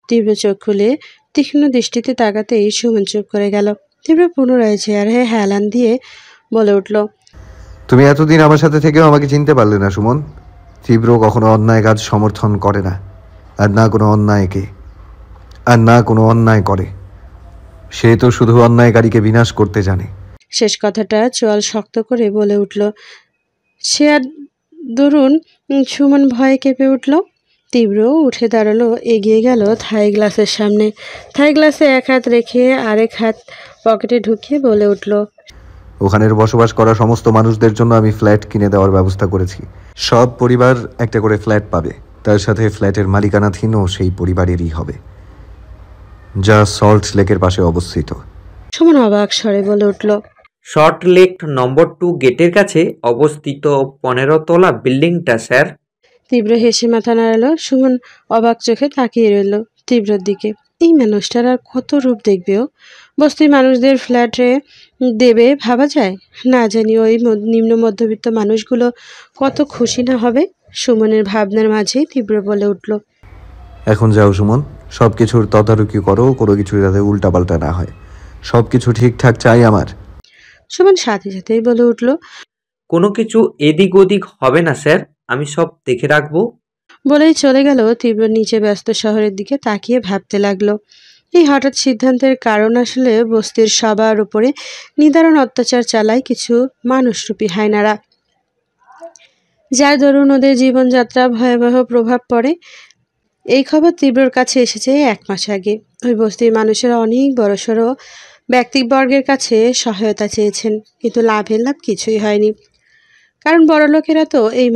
তীব্র চোখ খুলে তীক্ষ্ণ দৃষ্টিতে তাকাতেই সুমন চুপ করে গেল। তীব্র পুনরায় চেয়ারে হেলান দিয়ে বলে উঠল, তুমি এতদিন আমার সাথে থেকেও আমাকে চিনতে পারলে না সুমন। তীব্র কখনো অন্যায় কাজ সমর্থন করে না, আর না কোনো অন্যায় করে। সে তো শুধু অন্যায়কারীকে বিনাশ করতে জানে। শেষ কথাটা চোয়াল শক্ত করে বলে উঠল। সে আর দরুন সুমন ভয়ে কেঁপে উঠল। তীব্র উঠে দাঁড়ালো, এগিয়ে গেল থাই গ্লাসের সামনে। থাই গ্লাসে এক হাত রেখে আরেক হাত পকেটে ঢুকিয়ে বলে উঠল, ওখানের বসবাস করা সমস্ত মানুষদের জন্য আমি ফ্ল্যাট কিনে দেওয়ার ব্যবস্থা করেছি। সব পরিবার একটা করে ফ্ল্যাট পাবে, তার সাথে ফ্ল্যাটের মালিকানাধীনও সেই পরিবারেরই হবে, যা সল্ট লেকের পাশে অবস্থিত। সুমন অবাক স্বরে বলে উঠল, শর্ট লেক নম্বর 2 গেটের কাছে অবস্থিত 15 তলা বিল্ডিংটা স্যার। তীব্র হেসে মাথা নাড়ালো। সুমন অবাক চোখে তাকিয়ে রইল তীব্রর দিকে। এই মানুষটার আর কত রূপ দেখবে ও? বস্তির মানুষদের ফ্ল্যাটে দেবে ভাবা যায়? না জানি ওই নিম্ন মধ্যবিত্ত মানুষগুলো কত খুশি না হবে। সুমনের ভাবনার মাঝেই তীব্র বলে উঠল, এখন যাও সুমন, সব কিছুর তদারকি করো, কোনো কিছু যাতে উল্টাপাল্টা না হয়। সব কিছু ঠিকঠাক চাই আমার। সুমন সাথে সাথেই বলে উঠল, কোনো কিছু এদিক ওদিক হবে না স্যার, আমি সব দেখে রাখবো। বলেই চলে গেল। তীব্র নিচে ব্যস্ত শহরের দিকে তাকিয়ে ভাবতে লাগলো। এই হঠাৎ সিদ্ধান্তের কারণ আসলে বস্তির সবার উপরে নিদারুণ অত্যাচার চালায় কিছু মানুষরূপী হায়নারা, যার দরুন ওদের জীবনযাত্রা ভয়াবহ প্রভাব পড়ে। এই খবর তীব্রর কাছে এসেছে 1 মাস আগে। ওই বস্তির মানুষেরা অনেক বড়সড় ব্যক্তিবর্গের কাছে সহায়তা চেয়েছেন, কিন্তু লাভ কিছুই হয়নি। কারণ বড়লোকেরা তো এই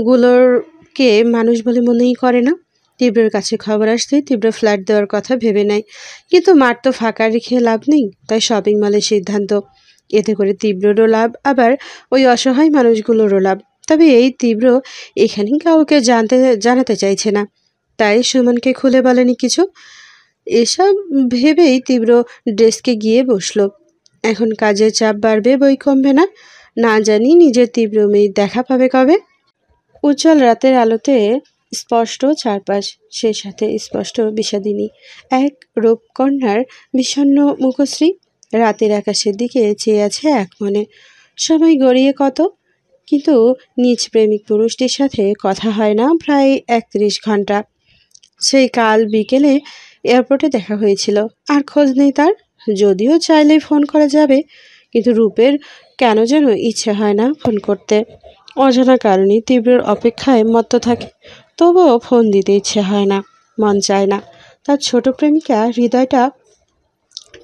গুলোরকে মানুষ বলে মনেই করে না। তীব্রর কাছে খবর আসতেই তীব্র ফ্ল্যাট দেওয়ার কথা ভেবে নেয়, কিন্তু মাঠ তো ফাঁকা রেখে লাভ নেই। তাই শপিং মলের সিদ্ধান্ত। এতে করে তীব্ররও লাভ, আবার ওই অসহায় মানুষগুলোরও লাভ। তবে এই তীব্র এখানে কাউকে জানাতে চাইছে না, তাই সুমনকে খুলে বলেনি কিছু। এসব ভেবেই তীব্র ডেস্কে গিয়ে বসলো। এখন কাজের চাপ বাড়বে, বই কমবে না। না জানি নিজের তীব্র মেয়ে দেখা পাবে কবে। উজ্জ্বল রাতের আলোতে স্পষ্ট চারপাশ, সেই সাথে স্পষ্ট বিষাদিনী এক রূপকন্যার বিষণ্ণ মুখশ্রী। রাতের আকাশের দিকে চেয়ে আছে এক মনে। সময় গড়িয়ে কত, কিন্তু নিজ প্রেমিক পুরুষটির সাথে কথা হয় না প্রায় 31 ঘন্টা। সেই কাল বিকেলে এয়ারপোর্টে দেখা হয়েছিল, আর খোঁজ নেই তার। যদিও চাইলেই ফোন করা যাবে, কিন্তু রূপের কেন যেন ইচ্ছে হয় না ফোন করতে। অজানা কারণে তীব্রর অপেক্ষায় মত্ত থাকে, তবুও ফোন দিতে ইচ্ছে হয় না, মন চায় না। তার ছোট প্রেমিকা হৃদয়টা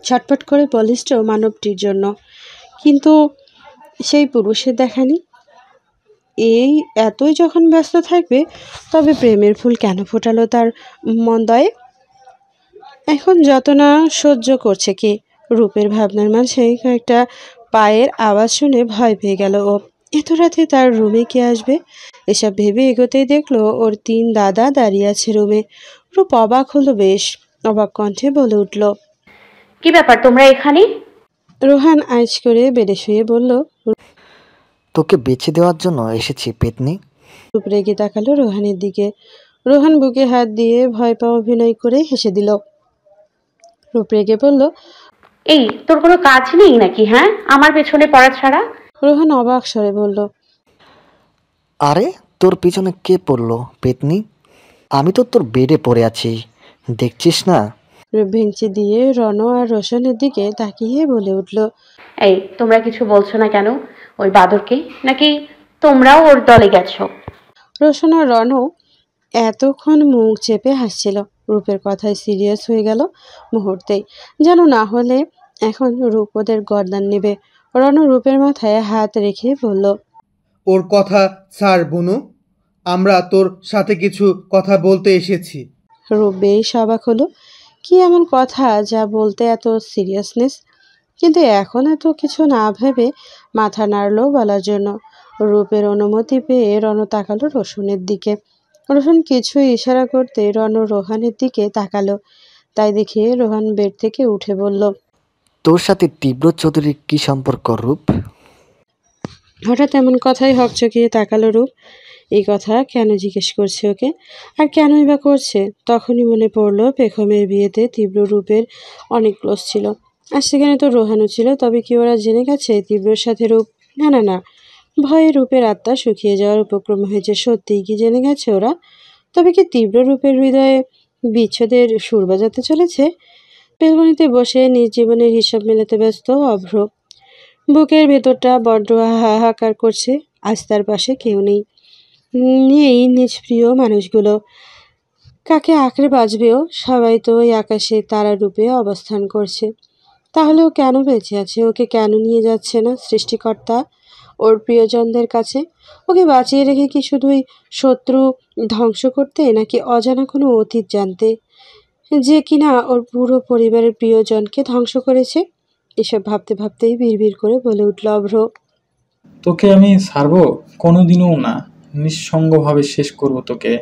ছটফট করে বলিষ্ঠ মানবটির জন্য, কিন্তু সেই পুরুষের দেখা নেই। এই এতই যখন ব্যস্ত থাকবে, তবে প্রেমের ফুল কেন ফোটালো তার মন্দয়ে? এখন যত না সহ্য করছে কে? রূপের ভাবনার মাঝে কয়েকটা পায়ের আওয়াজ শুনে ভয় পেয়ে গেল ও। এত রাতে তার রুমে কে আসবে? এসব ভেবে এগোতেই দেখলো ওর 3 দাদা দাঁড়িয়ে আছে রুমে। রূপ অবাক হলো বেশ, অবাক কণ্ঠে বলে উঠল, কি ব্যাপার তোমরা এখানে? রোহান আইচ করে বেডে শুয়ে বলল, তোকে বেছে দেওয়ার জন্য এসেছি পেতনি। রূপ রেগে তাকালো রোহানের দিকে। রোহান বুকে হাত দিয়ে ভয় পাওয়া অভিনয় করে হেসে দিল। রূপ রেগে বলল, এই তোর কোনো কাজ নেই নাকি? হ্যাঁ, আমার পেছনে পড়া ছাড়া। রোহান অবাক স্বরে বলল, আরে তোর পিছনে কে পড়লো পেতনি? আমি তো তোর বেডে পড়ে আছি, দেখছিস না? রূপ ভেঙচি দিয়ে রণ আর রোশনের দিকে তাকিয়ে বলে উঠল, এই তোমরা কিছু বলছো না কেন? ওই বাদরকে, নাকি তোমরাও ওর দলে গেছো? রোশন আর রণ এতক্ষণ মুখ চেপে হাসছিল। রূপের কথায় সিরিয়াস হয়ে গেল মুহূর্তেই, যেন না হলে এখন রূপ ওদের গর্দান নেবে। রণ রূপের মাথায় হাত রেখে বলল, ওর কথা ছাড় বুনু, আমরা তোর সাথে কিছু কথা বলতে এসেছি। রূপ বেশ অবাক হলো, কি এমন কথা যা বলতে এত সিরিয়াসনেস, কিন্তু এখন এত কিছু না ভেবে মাথা নাড়ল বলার জন্য। রূপের অনুমতি পেয়ে রণ তাকালো রোশনের দিকে। রোশন কিছু ইশারা করতে রণ রোহানের দিকে তাকালো, তাই দেখে রোহান বেড থেকে উঠে বলল, তোর সাথে তীব্র চৌধুরীর কি সম্পর্ক রূপ? হঠাৎ এমন কথাই হকচকিয়ে তাকালো রূপ। এই কথা কেন জিজ্ঞেস করছে ওকে, আর কেনই বা করছে? তখনই মনে পড়লো পেখমের বিয়েতে তীব্র রূপের অনেক ক্লোজ ছিল, আর সেখানে তো রোহানও ছিল। তবে কি ওরা জেনে গেছে তীব্রর সাথে রূপ? না না না, ভয়ে রূপের আত্মা শুকিয়ে যাওয়ার উপক্রম হয়েছে। সত্যিই কি জেনে গেছে ওরা? তবে কি তীব্র রূপের হৃদয়ে বিচ্ছেদের সুর বাজাতে চলেছে? বেলকনিতে বসে নিজ জীবনের হিসাব মেলাতে ব্যস্ত অভ্র। বুকের ভেতরটা বড্ড হাহাকার করছে। আজ তার পাশে কেউ নেই, নেই নিজ প্রিয় মানুষগুলো। কাকে আঁকড়ে বাঁচবেও? সবাই তো ওই আকাশে তারা রূপে অবস্থান করছে। তাহলে ও কেন বেঁচে আছে? ওকে কেন নিয়ে যাচ্ছে না সৃষ্টিকর্তা ওর প্রিয়জনদের কাছে? ওকে বাঁচিয়ে রেখে কি শুধুই শত্রু ধ্বংস করতে, নাকি অজানা কোনো অতীত জানতে, যে কিনা ওর পুরো পরিবারের প্রিয়জনকে ধ্বংস করেছে? এসব ভাবতে ভাবতেই বিড়বিড় করে বলে উঠল অভ্র, তোকে আমি ছাড়বো কোনোদিনও না, নিঃসঙ্গভাবে শেষ করব তোকে।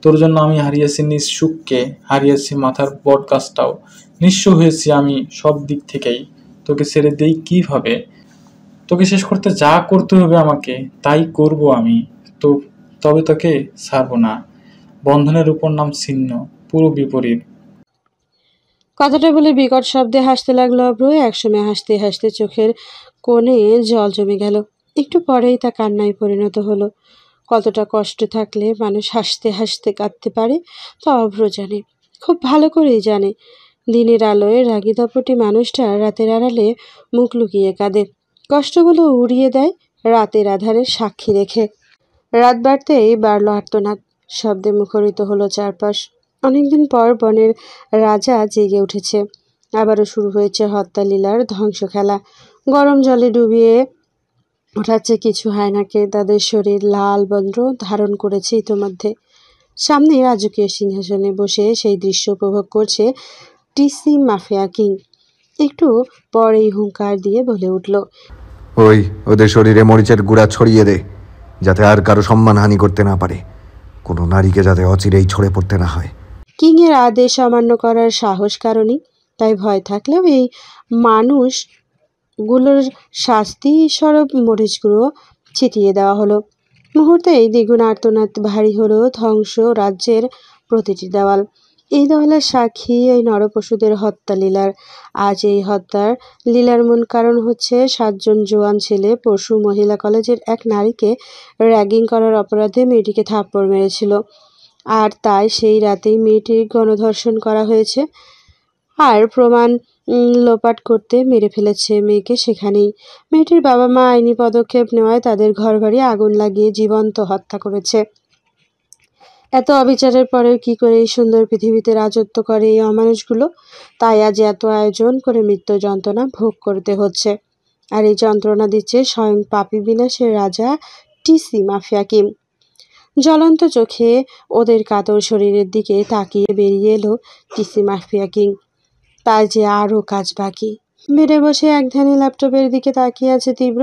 তোর জন্য আমি হারিয়েছি নিজ সুখকে, হারিয়েছি মাথার বট গাছটাও, নিঃস্ব হয়েছি আমি সব দিক থেকেই। তোকে ছেড়ে দেই কিভাবে? তোকে শেষ করতে যা করতে হবে আমাকে তাই করব আমি। তো তবে তোকে ছাড়বো না। বন্ধনের উপর নাম ছিন্ন, পুরো বিপরীত। কথাটা বলে বিকট শব্দে হাসতে লাগলো অভ্র। একসময় হাসতে হাসতে চোখের কোণে জল জমে গেল, একটু পরেই তা কান্নায় পরিণত হলো। কতটা কষ্ট থাকলে মানুষ হাসতে হাসতে কাঁদতে পারে তা অভ্র জানে, খুব ভালো করেই জানে। দিনের আলোয় রাগী দাপটি মানুষটা রাতের আড়ালে মুখ লুকিয়ে কাঁদে, কষ্টগুলো উড়িয়ে দেয় রাতের আধারের সাক্ষী রেখে। রাত বাড়তেই বাড়ল আর্তনাদ, শব্দে মুখরিত হলো চারপাশ। অনেকদিন পর বনের রাজা জেগে উঠেছে। আবারও শুরু হয়েছে হত্যালীলার ধ্বংস খেলা। গরম জলে ডুবিয়ে ওঠাচ্ছে কিছু হায়নাকে, তাদের শরীর লাল বন্দ্র ধারণ করেছে ইতোমধ্যে। সামনে রাজকীয় সিংহাসনে বসে সেই দৃশ্য উপভোগ করছে টিসি মাফিয়া কিং। একটু পরেই হুঙ্কার দিয়ে বলে উঠল, ওই ওদের শরীরে মরিচের গুঁড়া ছড়িয়ে দে, যাতে আর কারো সম্মানহানি করতে না পারে, কোনো নারীকে যাতে অচিরেই ছড়ে পড়তে না হয়। কিংয়ের আদেশ অমান্য করার সাহস কারণই, তাই ভয় থাকলেও এই মানুষগুলোর শাস্তি স্বরূপ মরিচগুলো ছিটিয়ে দেওয়া হলো। মুহূর্তেই দ্বিগুণ আর্তনাদ ভারী হলো ধ্বংস রাজ্যের প্রতিটি দেওয়াল। এই দেওয়ালের সাক্ষী এই নরপশুদের হত্যা লীলার। আজ এই হত্যার লীলার মূল কারণ হচ্ছে 7 জন জোয়ান ছেলে পরশু মহিলা কলেজের এক নারীকে র্যাগিং করার অপরাধে মেয়েটিকে থাপ্পড় মেরেছিল, আর তাই সেই রাতেই মেয়েটির গণধর্ষণ করা হয়েছে। আর প্রমাণ লোপাট করতে মেরে ফেলেছে মেয়েকে সেখানেই। মেয়েটির বাবা মা আইনি পদক্ষেপ নেওয়ায় তাদের ঘরবাড়ি আগুন লাগিয়ে জীবন্ত হত্যা করেছে। এত অবিচারের পরেও কি করে এই সুন্দর পৃথিবীতে রাজত্ব করে এই অমানুষগুলো? তাই আজ এত আয়োজন করে মৃত্যু যন্ত্রণা ভোগ করতে হচ্ছে। আর এই যন্ত্রণা দিচ্ছে স্বয়ং পাপী বিনাশের রাজা টিসি মাফিয়া কিং। জ্বলন্ত চোখে ওদের কাতর শরীরের দিকে তাকিয়ে বেরিয়ে এলো টিসি মাফিয়া কিং। তার যে আরও কাজ বাকি। বেডে বসে এক ধ্যানে ল্যাপটপের দিকে তাকিয়ে আছে তীব্র।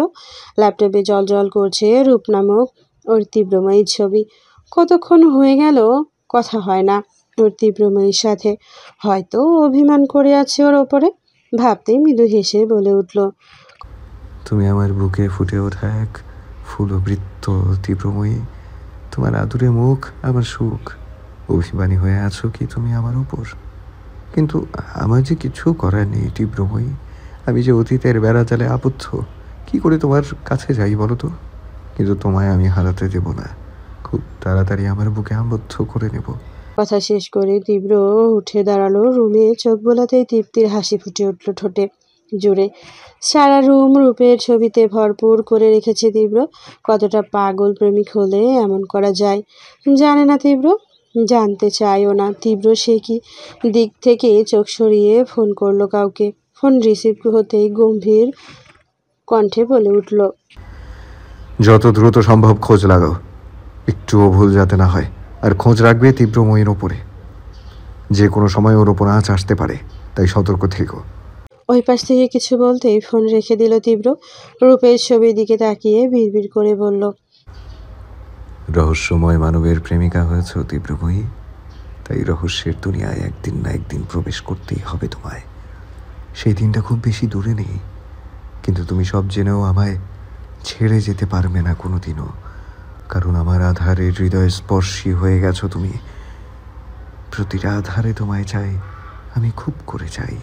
ল্যাপটপে জল করছে রূপ নামক ওর তীব্রময়ীর ছবি। কতক্ষণ হয়ে গেল কথা হয় না ওর তীব্রময়ীর সাথে। হয়তো অভিমান করে আছে ওর ওপরে। ভাবতেই মৃদু হেসে বলে উঠল, তুমি আমার বুকে ফুটে ওঠা এক ফুলবৃত্ত তীব্রময়ী, তোমার আদুরে মুখ আমার সুখ। অভিমানী হয়ে আছো কি তুমি আমার উপর? কিন্তু আমার যে কিছু করার নেই তীব্রময়ী, আমি যে অতীতের বেড়াজালে আবদ্ধ। কি করে তোমার কাছে যাই বলো তো? কিন্তু তোমায় আমি হারাতে দেব না, খুব তাড়াতাড়ি আমার বুকে আবদ্ধ করে নেব। কথা শেষ করে তীব্র উঠে দাঁড়ালো। রুমে চোখ বোলাতেই তৃপ্তির হাসি ফুটে উঠল ঠোঁটে জুড়ে। সারা রুম রূপের ছবিতে ভরপুর করে রেখেছে তীব্র। কতটা পাগল প্রেমিক হলে এমন করা যায় জানে না তীব্র, জানতে চাইও না তীব্র। সে কি দিক থেকে চোখ সরিয়ে ফোন করলো কাউকে। ফোন রিসিভ হতেই গম্ভীর কণ্ঠে বলে উঠল, যত দ্রুত সম্ভব খোঁজ লাগাও, একটুও ভুল যাতে না হয়। আর খোঁজ রাখবে তীব্রময়ীর ওপরে, যে কোনো সময় ওর ওপর আঁচ আসতে পারে, তাই সতর্ক থেকো। ওই পাশ থেকে কিছু বলতেই ফোন রেখে দিল তীব্র। রূপের ছবির দিকে তাকিয়ে বিড়বিড় করে বলল, রহস্যময় মানবের প্রেমিকা হয়েছ তীব্রময়ী, তাই রহস্যের দুনিয়ায় একদিন না একদিন প্রবেশ করতেই হবে তোমায়। সেই দিনটা খুব বেশি দূরে নেই, কিন্তু তুমি সব জেনেও আমায় ছেড়ে যেতে পারবে না কোনোদিনও, কারণ আমার আধারে হৃদয় স্পর্শী হয়ে গেছো তুমি। প্রতিটা আধারে তোমায় চাই, আমি খুব করে চাই।